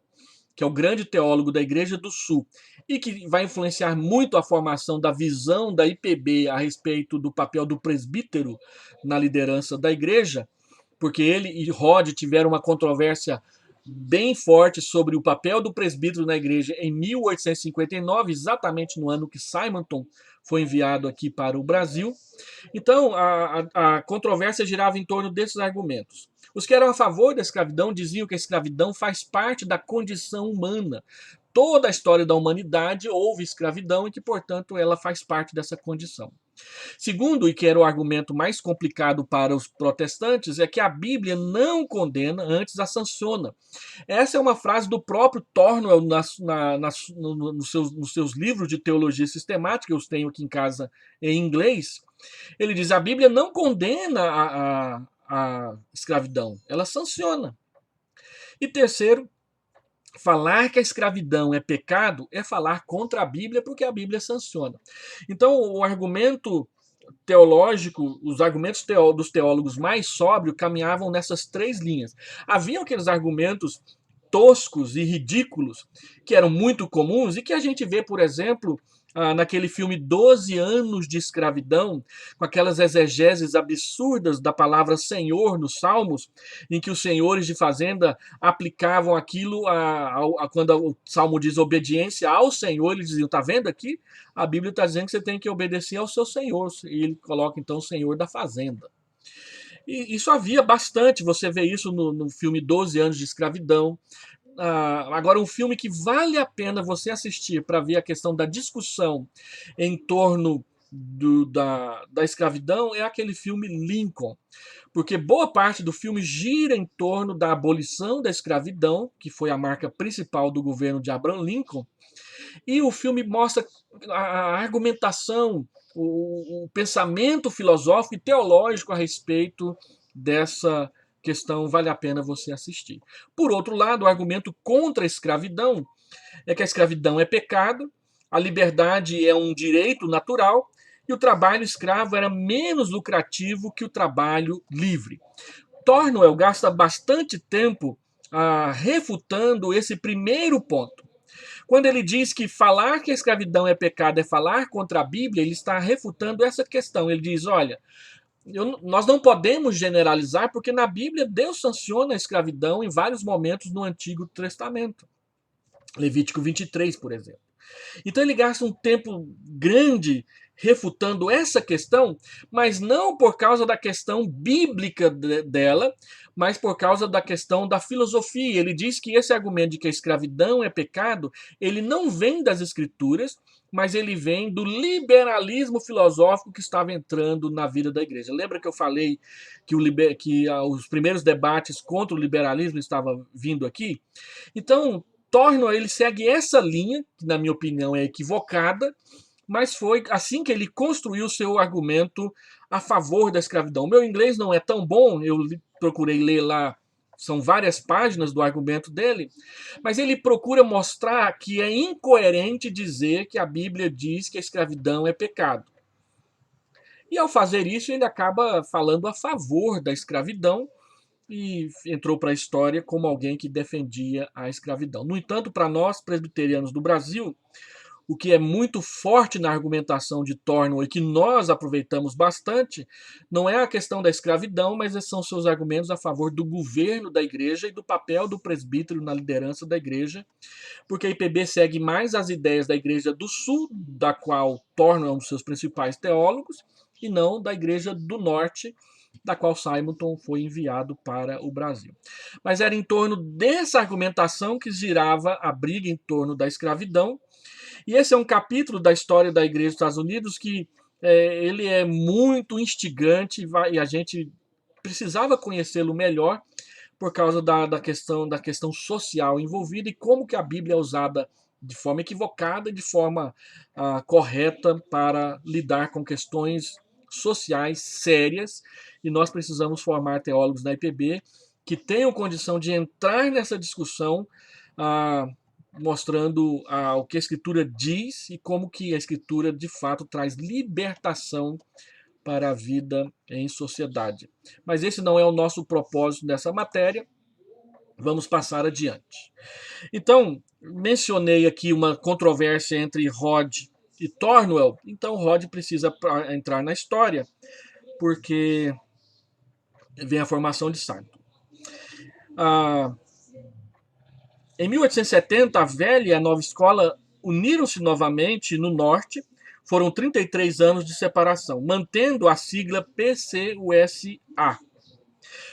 que é o grande teólogo da Igreja do Sul, e que vai influenciar muito a formação da visão da IPB a respeito do papel do presbítero na liderança da igreja, porque ele e Rod tiveram uma controvérsia bem forte sobre o papel do presbítero na igreja em 1859, exatamente no ano que Simonton foi enviado aqui para o Brasil. Então, a controvérsia girava em torno desses argumentos. Os que eram a favor da escravidão diziam que a escravidão faz parte da condição humana. Toda a história da humanidade houve escravidão e que, portanto, ela faz parte dessa condição. Segundo, e que era o argumento mais complicado para os protestantes, é que a Bíblia não condena, antes a sanciona. Essa é uma frase do próprio Thornwell nos seus livros de teologia sistemática, eu os tenho aqui em casa em inglês. Ele diz: a Bíblia não condena a escravidão, ela sanciona. E terceiro, falar que a escravidão é pecado é falar contra a Bíblia, porque a Bíblia sanciona. Então, o argumento teológico, os argumentos dos teólogos mais sóbrios caminhavam nessas 3 linhas. Haviam aqueles argumentos toscos e ridículos que eram muito comuns e que a gente vê, por exemplo, naquele filme 12 Anos de Escravidão, com aquelas exegeses absurdas da palavra Senhor nos Salmos, em que os senhores de fazenda aplicavam aquilo quando o Salmo diz obediência ao Senhor, eles diziam: tá vendo aqui? A Bíblia está dizendo que você tem que obedecer ao seu Senhor, e ele coloca então o Senhor da fazenda. E isso havia bastante, você vê isso no filme 12 Anos de Escravidão. Agora, um filme que vale a pena você assistir para ver a questão da discussão em torno da escravidão é aquele filme Lincoln, porque boa parte do filme gira em torno da abolição da escravidão, que foi a marca principal do governo de Abraham Lincoln, e o filme mostra a argumentação, o pensamento filosófico e teológico a respeito dessa questão. Vale a pena você assistir. Por outro lado, o argumento contra a escravidão é que a escravidão é pecado, a liberdade é um direito natural e o trabalho escravo era menos lucrativo que o trabalho livre. Thornwell gasta bastante tempo refutando esse primeiro ponto. Quando ele diz que falar que a escravidão é pecado é falar contra a Bíblia, ele está refutando essa questão. Ele diz: olha, nós não podemos generalizar, porque na Bíblia Deus sanciona a escravidão em vários momentos no Antigo Testamento. Levítico 23, por exemplo. Então ele gasta um tempo grande refutando essa questão, mas não por causa da questão bíblica dela, mas por causa da questão da filosofia. Ele diz que esse argumento de que a escravidão é pecado, ele não vem das escrituras, mas ele vem do liberalismo filosófico que estava entrando na vida da igreja. Lembra que eu falei que, os primeiros debates contra o liberalismo estavam vindo aqui? Então, Thornhill, ele segue essa linha, que na minha opinião é equivocada, mas foi assim que ele construiu seu argumento a favor da escravidão. Meu inglês não é tão bom, eu procurei ler lá, são várias páginas do argumento dele, mas ele procura mostrar que é incoerente dizer que a Bíblia diz que a escravidão é pecado. E ao fazer isso, ele acaba falando a favor da escravidão e entrou para a história como alguém que defendia a escravidão. No entanto, para nós presbiterianos do Brasil, o que é muito forte na argumentação de Thornhill e que nós aproveitamos bastante, não é a questão da escravidão, mas são seus argumentos a favor do governo da igreja e do papel do presbítero na liderança da igreja, porque a IPB segue mais as ideias da Igreja do Sul, da qual Thornhill é um dos seus principais teólogos, e não da Igreja do Norte, da qual Simonton foi enviado para o Brasil. Mas era em torno dessa argumentação que girava a briga em torno da escravidão, e esse é um capítulo da história da Igreja dos Estados Unidos que ele é muito instigante e a gente precisava conhecê-lo melhor por causa da questão social envolvida e como que a Bíblia é usada de forma equivocada e de forma correta para lidar com questões sociais sérias. E nós precisamos formar teólogos da IPB que tenham condição de entrar nessa discussão mostrando o que a Escritura diz e como que a Escritura de fato traz libertação para a vida em sociedade. Mas esse não é o nosso propósito nessa matéria. Vamos passar adiante. Então, mencionei aqui uma controvérsia entre Rod e Thornhill. Então, Rod precisa entrar na história, porque vem a formação de Simonton. Em 1870, a velha e a nova escola uniram-se novamente no norte. Foram 33 anos de separação, mantendo a sigla PCUSA.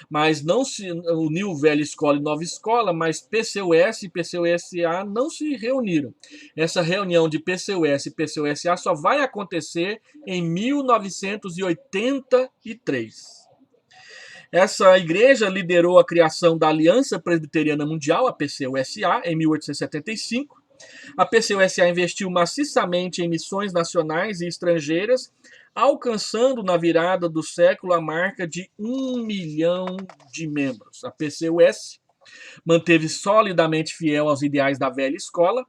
Mas não se uniu velha escola e nova escola, mas PCUS e PCUSA não se reuniram. Essa reunião de PCUS e PCUSA só vai acontecer em 1983. Essa igreja liderou a criação da Aliança Presbiteriana Mundial, a PCUSA, em 1875. A PCUSA investiu maciçamente em missões nacionais e estrangeiras, alcançando na virada do século a marca de 1 milhão de membros. A PCUS manteve solidamente fiel aos ideais da velha escola,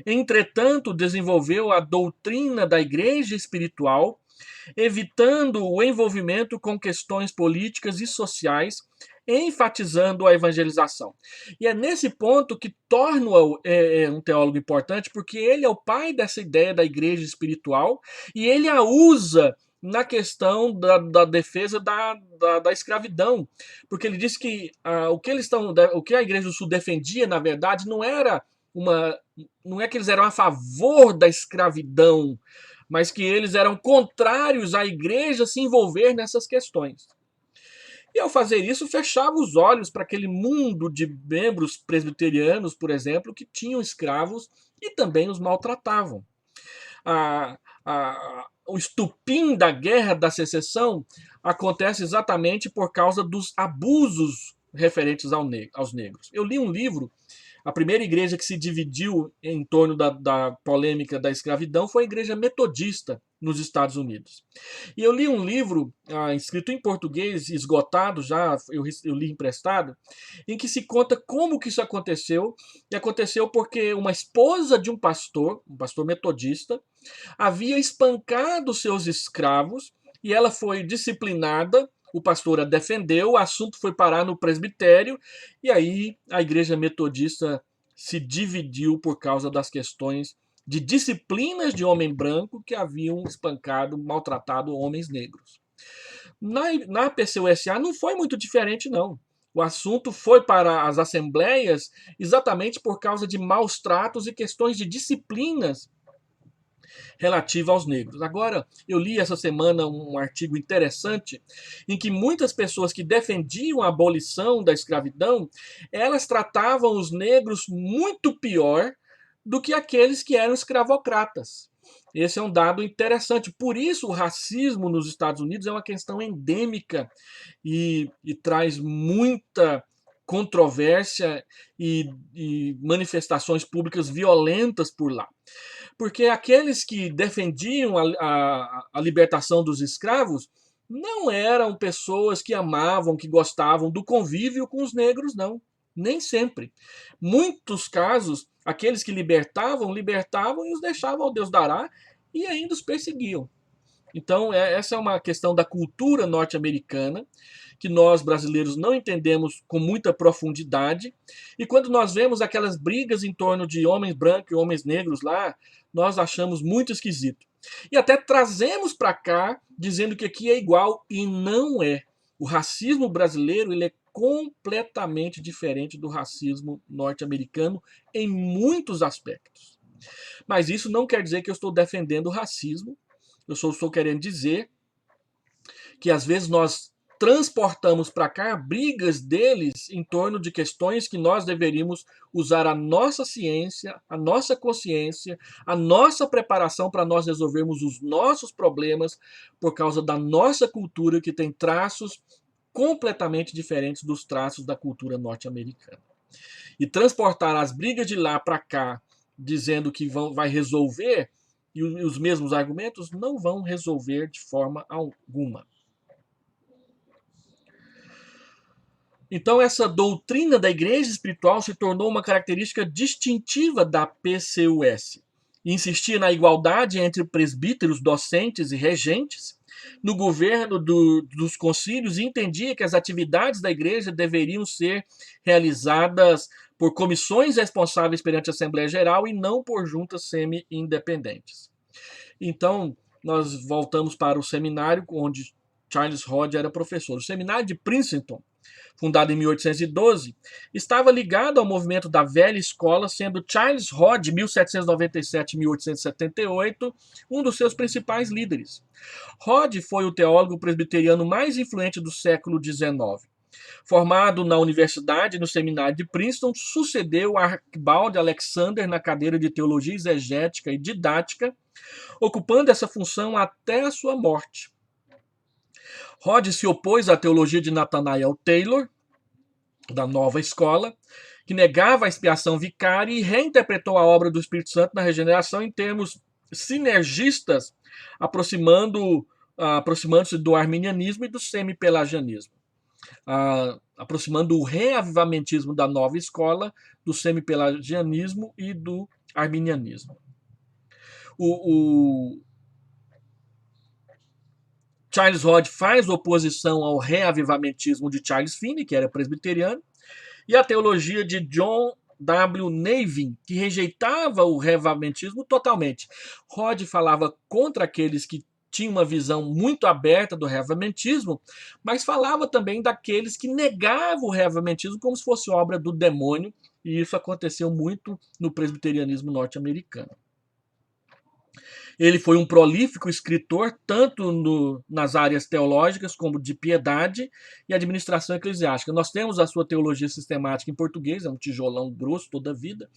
entretanto, desenvolveu a doutrina da igreja espiritual, evitando o envolvimento com questões políticas e sociais, enfatizando a evangelização. E é nesse ponto que Thornhill é um teólogo importante, porque ele é o pai dessa ideia da igreja espiritual e ele a usa na questão da defesa da escravidão, porque ele diz que o que a Igreja do Sul defendia, na verdade, não é que eles eram a favor da escravidão, mas que eles eram contrários à igreja se envolver nessas questões. E ao fazer isso, fechava os olhos para aquele mundo de membros presbiterianos, por exemplo, que tinham escravos e também os maltratavam. O estupim da Guerra da Secessão acontece exatamente por causa dos abusos referentes aos negros. Eu li um livro. A primeira igreja que se dividiu em torno da polêmica da escravidão foi a Igreja Metodista nos Estados Unidos. E eu li um livro escrito em português, esgotado já, eu li emprestado, em que se conta como que isso aconteceu. E aconteceu porque uma esposa de um pastor metodista, havia espancado seus escravos e ela foi disciplinada. O pastor a defendeu, o assunto foi parar no presbitério, e aí a igreja metodista se dividiu por causa das questões de disciplinas de homem branco que haviam espancado, maltratado homens negros. Na PCUSA não foi muito diferente, não. O assunto foi para as assembleias exatamente por causa de maus tratos e questões de disciplinas relativa aos negros. Agora, eu li essa semana um artigo interessante em que muitas pessoas que defendiam a abolição da escravidão, elas tratavam os negros muito pior do que aqueles que eram escravocratas. Esse é um dado interessante. Por isso, o racismo nos Estados Unidos é uma questão endêmica e traz muita controvérsia e manifestações públicas violentas por lá. Porque aqueles que defendiam a libertação dos escravos não eram pessoas que amavam, que gostavam do convívio com os negros, não. Nem sempre. Muitos casos, aqueles que libertavam, libertavam e os deixavam ao Deus dará e ainda os perseguiam. Então, essa é uma questão da cultura norte-americana, que nós brasileiros não entendemos com muita profundidade. E quando nós vemos aquelas brigas em torno de homens brancos e homens negros lá, nós achamos muito esquisito. E até trazemos para cá, dizendo que aqui é igual, e não é. O racismo brasileiro ele é completamente diferente do racismo norte-americano em muitos aspectos. Mas isso não quer dizer que eu estou defendendo o racismo. Eu só estou querendo dizer que às vezes nós transportamos para cá brigas deles em torno de questões que nós deveríamos usar a nossa ciência, a nossa consciência, a nossa preparação para nós resolvermos os nossos problemas por causa da nossa cultura que tem traços completamente diferentes dos traços da cultura norte-americana. E transportar as brigas de lá para cá dizendo que vai resolver e os mesmos argumentos não vão resolver de forma alguma. Então, essa doutrina da igreja espiritual se tornou uma característica distintiva da PCUS. Insistia na igualdade entre presbíteros, docentes e regentes, no governo dos concílios, e entendia que as atividades da igreja deveriam ser realizadas por comissões responsáveis perante a Assembleia Geral e não por juntas semi-independentes. Então, nós voltamos para o seminário onde Charles Hodge era professor. O seminário de Princeton, fundado em 1812, estava ligado ao movimento da velha escola, sendo Charles Hodge, 1797-1878, um dos seus principais líderes. Hodge foi o teólogo presbiteriano mais influente do século XIX. Formado na universidade e no seminário de Princeton, sucedeu Archibald Alexander na cadeira de teologia exegética e didática, ocupando essa função até a sua morte. Hodge se opôs à teologia de Nathaniel Taylor, da Nova Escola, que negava a expiação vicária e reinterpretou a obra do Espírito Santo na regeneração em termos sinergistas, aproximando-se do arminianismo e do semi-pelagianismo, aproximando o reavivamentismo da Nova Escola do semi-pelagianismo e do arminianismo. O Charles Hodge faz oposição ao reavivamentismo de Charles Finney, que era presbiteriano, e a teologia de John W. Nevin, que rejeitava o reavivamentismo totalmente. Hodge falava contra aqueles que tinham uma visão muito aberta do reavivamentismo, mas falava também daqueles que negavam o reavivamentismo como se fosse obra do demônio, e isso aconteceu muito no presbiterianismo norte-americano. Ele foi um prolífico escritor, tanto nas áreas teológicas como de piedade e administração eclesiástica. Nós temos a sua teologia sistemática em português, é um tijolão grosso toda a vida,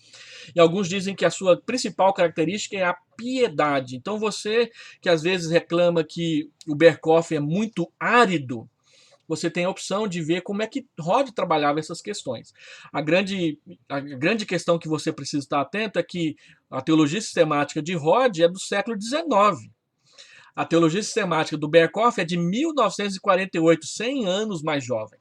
e alguns dizem que a sua principal característica é a piedade. Então você que às vezes reclama que o Berkhoff é muito árido, você tem a opção de ver como é que Hodge trabalhava essas questões. A grande questão que você precisa estar atento é que a teologia sistemática de Hodge é do século XIX. A teologia sistemática do Berkhoff é de 1948, 100 anos mais jovem.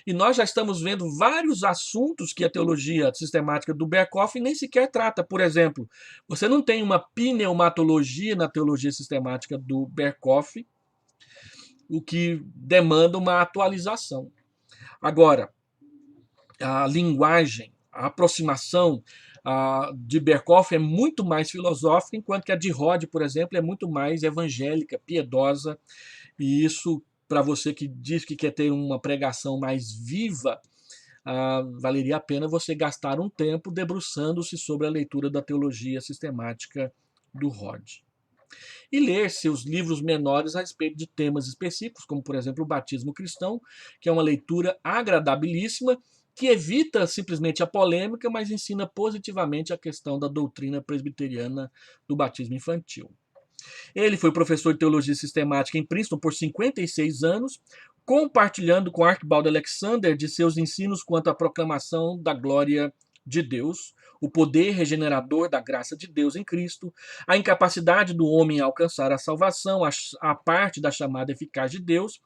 E nós já estamos vendo vários assuntos que a teologia sistemática do Berkhoff nem sequer trata. Por exemplo, você não tem uma pneumatologia na teologia sistemática do Berkhoff, o que demanda uma atualização. Agora, a linguagem, a aproximação de Berkhoff é muito mais filosófica, enquanto que a de Hodge, por exemplo, é muito mais evangélica, piedosa, e isso, para você que diz que quer ter uma pregação mais viva, valeria a pena você gastar um tempo debruçando-se sobre a leitura da teologia sistemática do Hodge. e ler seus livros menores a respeito de temas específicos, como, por exemplo, o batismo cristão, que é uma leitura agradabilíssima, que evita simplesmente a polêmica, mas ensina positivamente a questão da doutrina presbiteriana do batismo infantil. Ele foi professor de teologia sistemática em Princeton por 56 anos, compartilhando com Archibald Alexander de seus ensinos quanto à proclamação da glória de Deus, o poder regenerador da graça de Deus em Cristo, a incapacidade do homem a alcançar a salvação, a parte da chamada eficaz de Deus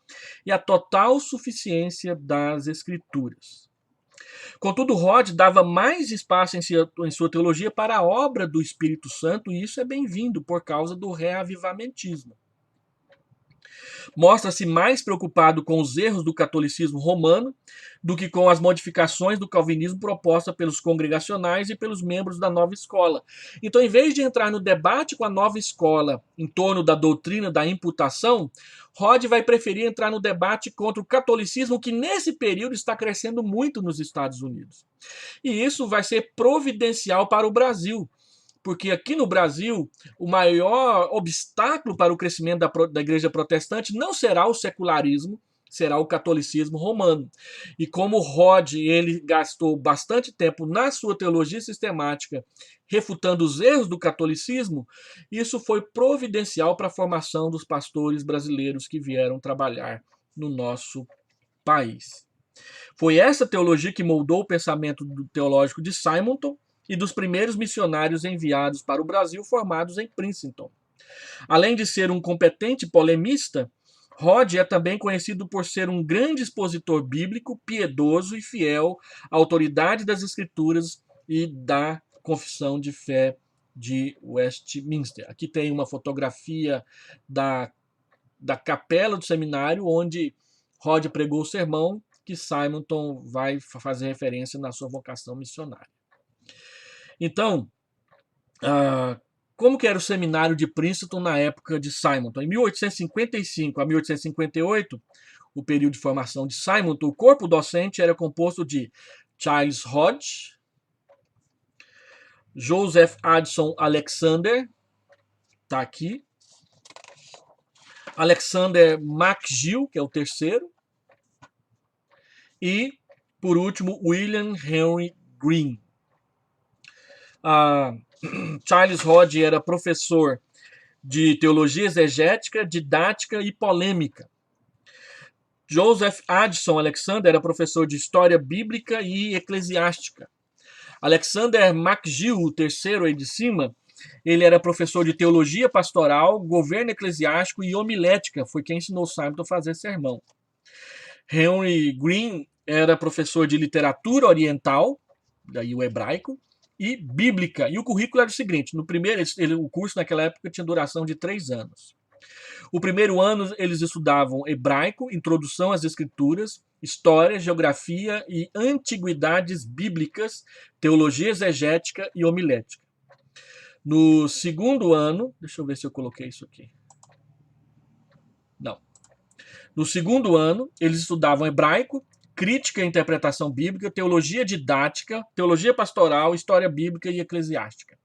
e a total suficiência das Escrituras. Contudo, Rod dava mais espaço em sua teologia para a obra do Espírito Santo, e isso é bem-vindo por causa do reavivamentismo. Mostra-se mais preocupado com os erros do catolicismo romano do que com as modificações do calvinismo propostas pelos congregacionais e pelos membros da nova escola. Então, em vez de entrar no debate com a nova escola em torno da doutrina da imputação, Rod vai preferir entrar no debate contra o catolicismo, que nesse período está crescendo muito nos Estados Unidos. E isso vai ser providencial para o Brasil, porque aqui no Brasil o maior obstáculo para o crescimento da igreja protestante não será o secularismo, será o catolicismo romano. E como Rod ele gastou bastante tempo na sua teologia sistemática refutando os erros do catolicismo, isso foi providencial para a formação dos pastores brasileiros que vieram trabalhar no nosso país. Foi essa teologia que moldou o pensamento teológico de Simonton e dos primeiros missionários enviados para o Brasil formados em Princeton. Além de ser um competente polemista, Rod é também conhecido por ser um grande expositor bíblico, piedoso e fiel à autoridade das Escrituras e da Confissão de Fé de Westminster. Aqui tem uma fotografia da capela do seminário onde Rod pregou o sermão que Simonton vai fazer referência na sua vocação missionária. Então, como que era o seminário de Princeton na época de Simonton? Em 1855 a 1858, o período de formação de Simonton, o corpo docente era composto de Charles Hodge, Joseph Addison Alexander, está aqui, Alexander McGill, que é o terceiro, e, por último, William Henry Green. Charles Hodge era professor de teologia exegética, didática e polêmica. Joseph Addison Alexander era professor de história bíblica e eclesiástica. Alexander McGill, o terceiro aí de cima, ele era professor de teologia pastoral, governo eclesiástico e homilética. Foi quem ensinou Simonton a fazer sermão. Henry Green era professor de literatura oriental, daí o hebraico, e bíblica. E o currículo era o seguinte: no primeiro, o curso naquela época tinha duração de 3 anos. O primeiro ano eles estudavam hebraico, introdução às escrituras, história, geografia e antiguidades bíblicas, teologia exegética e homilética. No segundo ano, deixa eu ver se eu coloquei isso aqui. Não. No segundo ano, eles estudavam hebraico, crítica e interpretação bíblica, teologia didática, teologia pastoral, história bíblica e eclesiástica.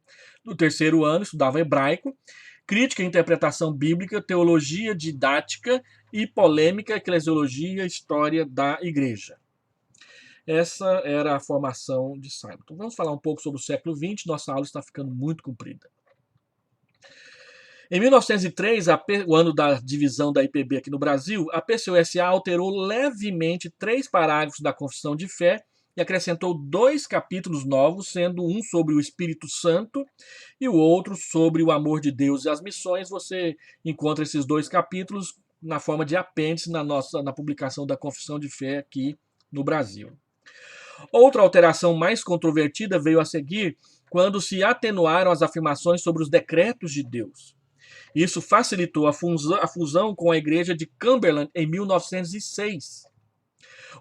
No terceiro ano, estudavam hebraico, crítica e interpretação bíblica, teologia didática e polêmica, eclesiologia, história da igreja. Essa era a formação de Simonton. Então, vamos falar um pouco sobre o século XX, nossa aula está ficando muito comprida. Em 1903, o ano da divisão da IPB aqui no Brasil, a PCUSA alterou levemente 3 parágrafos da Confissão de Fé e acrescentou 2 capítulos novos, sendo um sobre o Espírito Santo e o outro sobre o amor de Deus e as missões. Você encontra esses 2 capítulos na forma de apêndice na publicação da Confissão de Fé aqui no Brasil. Outra alteração mais controvertida veio a seguir quando se atenuaram as afirmações sobre os decretos de Deus. Isso facilitou a fusão com a igreja de Cumberland em 1906.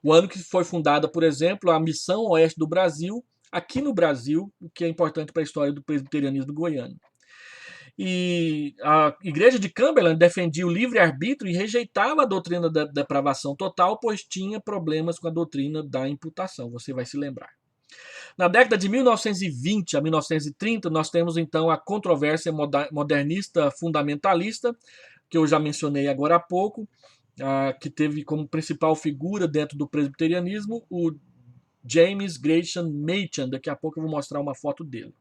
O ano que foi fundada, por exemplo, a Missão Oeste do Brasil, aqui no Brasil, o que é importante para a história do presbiterianismo goiano. E a igreja de Cumberland defendia o livre-arbítrio e rejeitava a doutrina da depravação total, pois tinha problemas com a doutrina da imputação, você vai se lembrar. Na década de 1920 a 1930, nós temos então a controvérsia modernista fundamentalista, que eu já mencionei agora há pouco, que teve como principal figura dentro do presbiterianismo o James Gresham Machen. Daqui a pouco eu vou mostrar uma foto dele.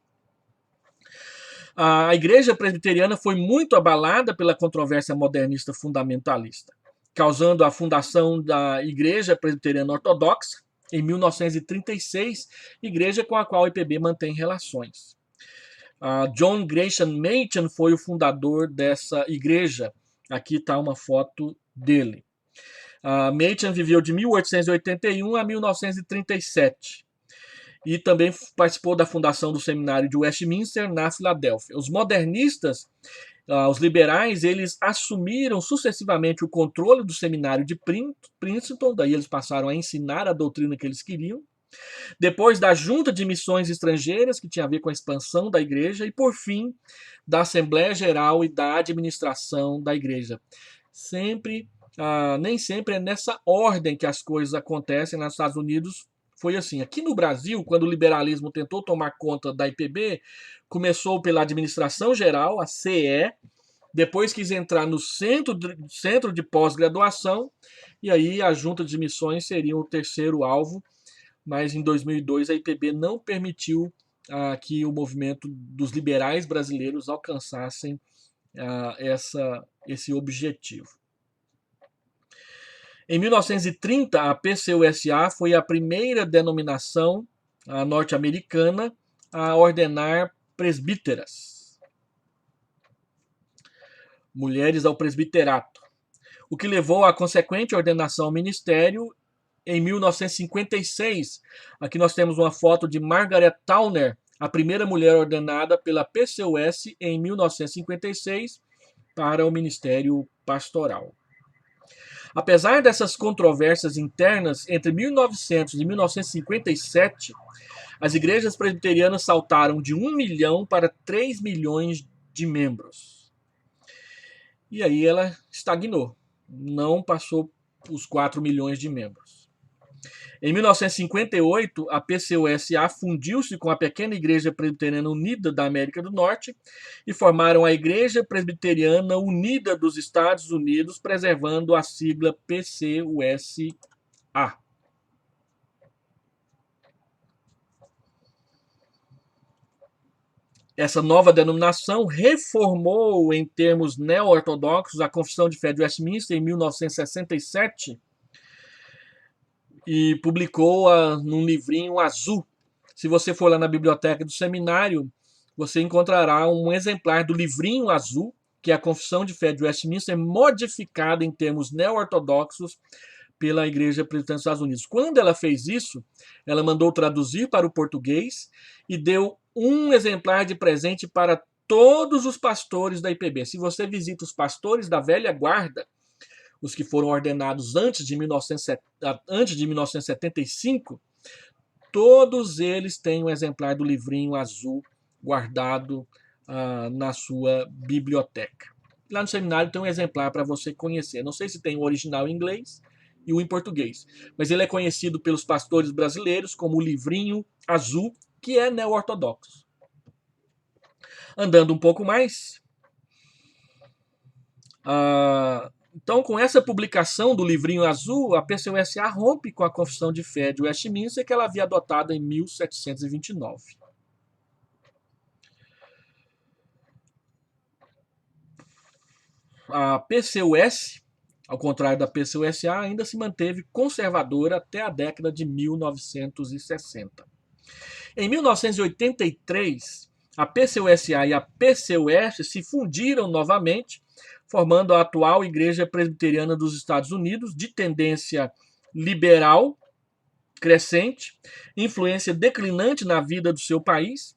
A igreja presbiteriana foi muito abalada pela controvérsia modernista fundamentalista, causando a fundação da Igreja Presbiteriana Ortodoxa, em 1936, igreja com a qual a IPB mantém relações. John Gresham Machen foi o fundador dessa igreja. Aqui está uma foto dele. Machen viveu de 1881 a 1937 e também participou da fundação do seminário de Westminster, na Filadélfia. Os modernistas, os liberais, eles assumiram sucessivamente o controle do seminário de Princeton, daí eles passaram a ensinar a doutrina que eles queriam. Depois da Junta de Missões Estrangeiras, que tinha a ver com a expansão da igreja, e por fim, da Assembleia Geral e da administração da igreja. Nem sempre é nessa ordem que as coisas acontecem. Nos Estados Unidos foi assim. Aqui no Brasil, quando o liberalismo tentou tomar conta da IPB, começou pela administração geral, a CE, depois quis entrar no centro de pós-graduação, e aí a Junta de Missões seria o terceiro alvo, mas em 2002 a IPB não permitiu que o movimento dos liberais brasileiros alcançassem esse objetivo. Em 1930, a PCUSA foi a primeira denominação norte-americana a ordenar presbíteras, mulheres ao presbiterato, o que levou à consequente ordenação ao ministério em 1956. Aqui nós temos uma foto de Margaret Towner, a primeira mulher ordenada pela PCUS em 1956 para o ministério pastoral. Apesar dessas controvérsias internas, entre 1900 e 1957, as igrejas presbiterianas saltaram de 1 milhão para 3 milhões de membros. E aí ela estagnou, não passou os 4 milhões de membros. Em 1958, a PCUSA fundiu-se com a Pequena Igreja Presbiteriana Unida da América do Norte e formaram a Igreja Presbiteriana Unida dos Estados Unidos, preservando a sigla PCUSA. Essa nova denominação reformou, em termos neo-ortodoxos, a Confissão de Fé de Westminster em 1967 e publicou num livrinho azul. Se você for lá na biblioteca do seminário, você encontrará um exemplar do livrinho azul, que é a Confissão de Fé de Westminster, modificada em termos neo-ortodoxos pela Igreja Presbiteriana dos Estados Unidos. Quando ela fez isso, ela mandou traduzir para o português e deu um exemplar de presente para todos os pastores da IPB. Se você visita os pastores da velha guarda, os que foram ordenados antes de 1975, todos eles têm um exemplar do livrinho azul guardado na sua biblioteca. Lá no seminário tem um exemplar para você conhecer. Não sei se tem o original em inglês e o em português, mas ele é conhecido pelos pastores brasileiros como o livrinho azul, que é neo-ortodoxo. Andando um pouco mais, então, com essa publicação do livrinho azul, a PCUSA rompe com a Confissão de Fé de Westminster, que ela havia adotado em 1729. A PCUS, ao contrário da PCUSA, ainda se manteve conservadora até a década de 1960. Em 1983, a PCUSA e a PCUS se fundiram novamente, formando a atual Igreja Presbiteriana dos Estados Unidos, de tendência liberal crescente, influência declinante na vida do seu país.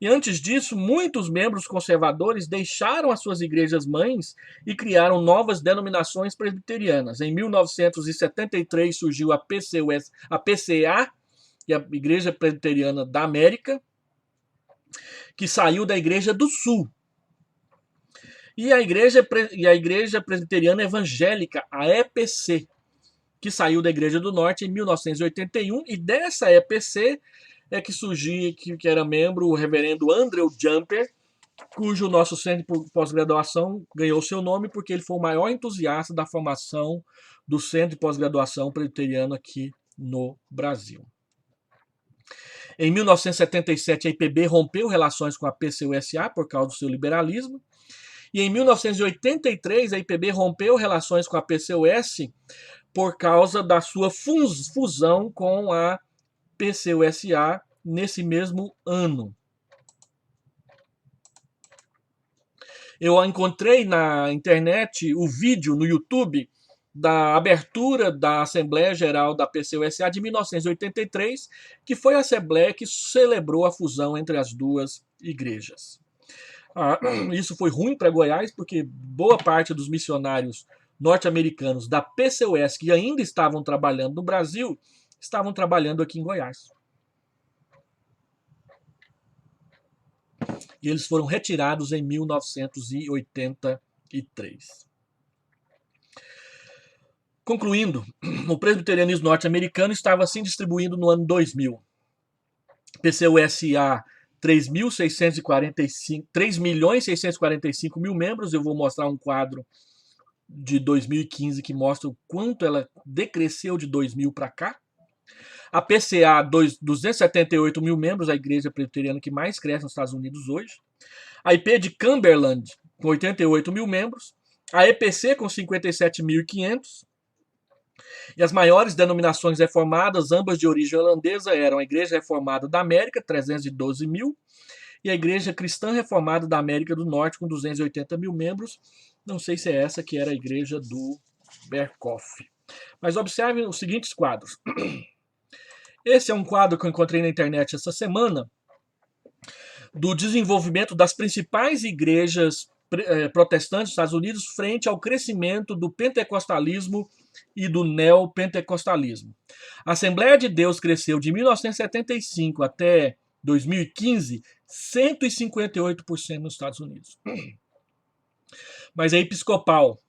E antes disso, muitos membros conservadores deixaram as suas igrejas mães e criaram novas denominações presbiterianas. Em 1973 surgiu a PCA, que é a Igreja Presbiteriana da América, que saiu da Igreja do Sul. E a Igreja Presbiteriana Evangélica, a EPC, que saiu da Igreja do Norte em 1981, e dessa EPC é que surgiu, que era membro o reverendo Andrew Jumper, cujo nosso centro de pós-graduação ganhou seu nome porque ele foi o maior entusiasta da formação do centro de pós-graduação presbiteriano aqui no Brasil. Em 1977, a IPB rompeu relações com a PCUSA por causa do seu liberalismo. E em 1983, a IPB rompeu relações com a PCUS por causa da sua fusão com a PCUSA nesse mesmo ano. Eu encontrei na internet o vídeo no YouTube da abertura da Assembleia Geral da PCUSA de 1983, que foi a Assembleia que celebrou a fusão entre as duas igrejas. Isso foi ruim para Goiás, porque boa parte dos missionários norte-americanos da PCUS que ainda estavam trabalhando no Brasil, estavam trabalhando aqui em Goiás. E eles foram retirados em 1983. Concluindo, o presbiterianismo norte-americano estava se distribuindo no ano 2000. PCUSA 3.645.000 membros. Eu vou mostrar um quadro de 2015 que mostra o quanto ela decresceu de 2000 para cá. A PCA, 278.000 membros, a igreja presbiteriana que mais cresce nos Estados Unidos hoje. A IP de Cumberland, com 88.000 membros. A EPC, com 57.500. E as maiores denominações reformadas, ambas de origem holandesa, eram a Igreja Reformada da América, 312.000, e a Igreja Cristã Reformada da América do Norte, com 280.000 membros. Não sei se é essa que era a igreja do Berkhoff. Mas observem os seguintes quadros. Esse é um quadro que eu encontrei na internet essa semana, do desenvolvimento das principais igrejas protestantes dos Estados Unidos frente ao crescimento do pentecostalismo e do neopentecostalismo. A Assembleia de Deus cresceu de 1975 até 2015 158% nos Estados Unidos. Mas a Episcopal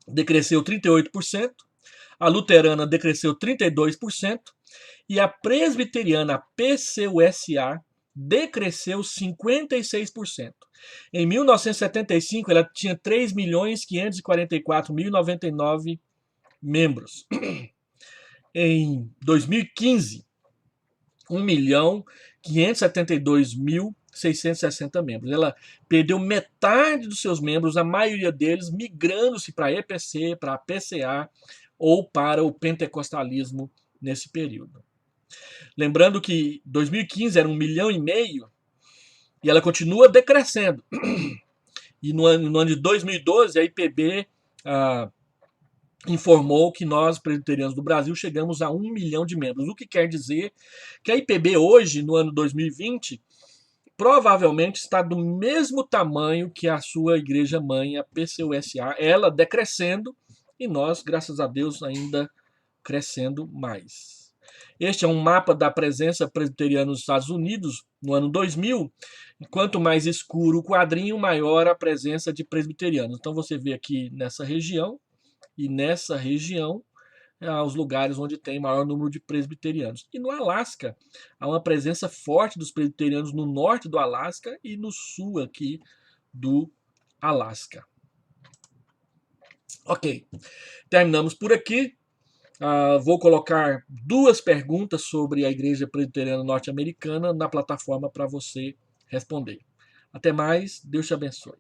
decresceu 38%, a Luterana decresceu 32% e a Presbiteriana PCUSA decresceu 56%. Em 1975, ela tinha 3.544.099 membros. Em 2015, 1.572.660 membros. Ela perdeu metade dos seus membros, a maioria deles migrando-se para a EPC, para a PCA ou para o pentecostalismo nesse período. Lembrando que 2015 era 1,5 milhão e ela continua decrescendo. E no ano de 2012, a IPB informou que nós, presbiterianos do Brasil, chegamos a 1 milhão de membros. O que quer dizer que a IPB hoje, no ano 2020, provavelmente está do mesmo tamanho que a sua igreja-mãe, a PCUSA, ela decrescendo e nós, graças a Deus, ainda crescendo mais. Este é um mapa da presença presbiteriana nos Estados Unidos no ano 2000. E quanto mais escuro o quadrinho, maior a presença de presbiterianos. Então você vê aqui nessa região e nessa região os lugares onde tem maior número de presbiterianos. E no Alasca, há uma presença forte dos presbiterianos no norte do Alasca e no sul aqui do Alasca. Ok, terminamos por aqui. Vou colocar 2 perguntas sobre a Igreja Presbiteriana Norte-Americana na plataforma para você responder. Até mais, Deus te abençoe.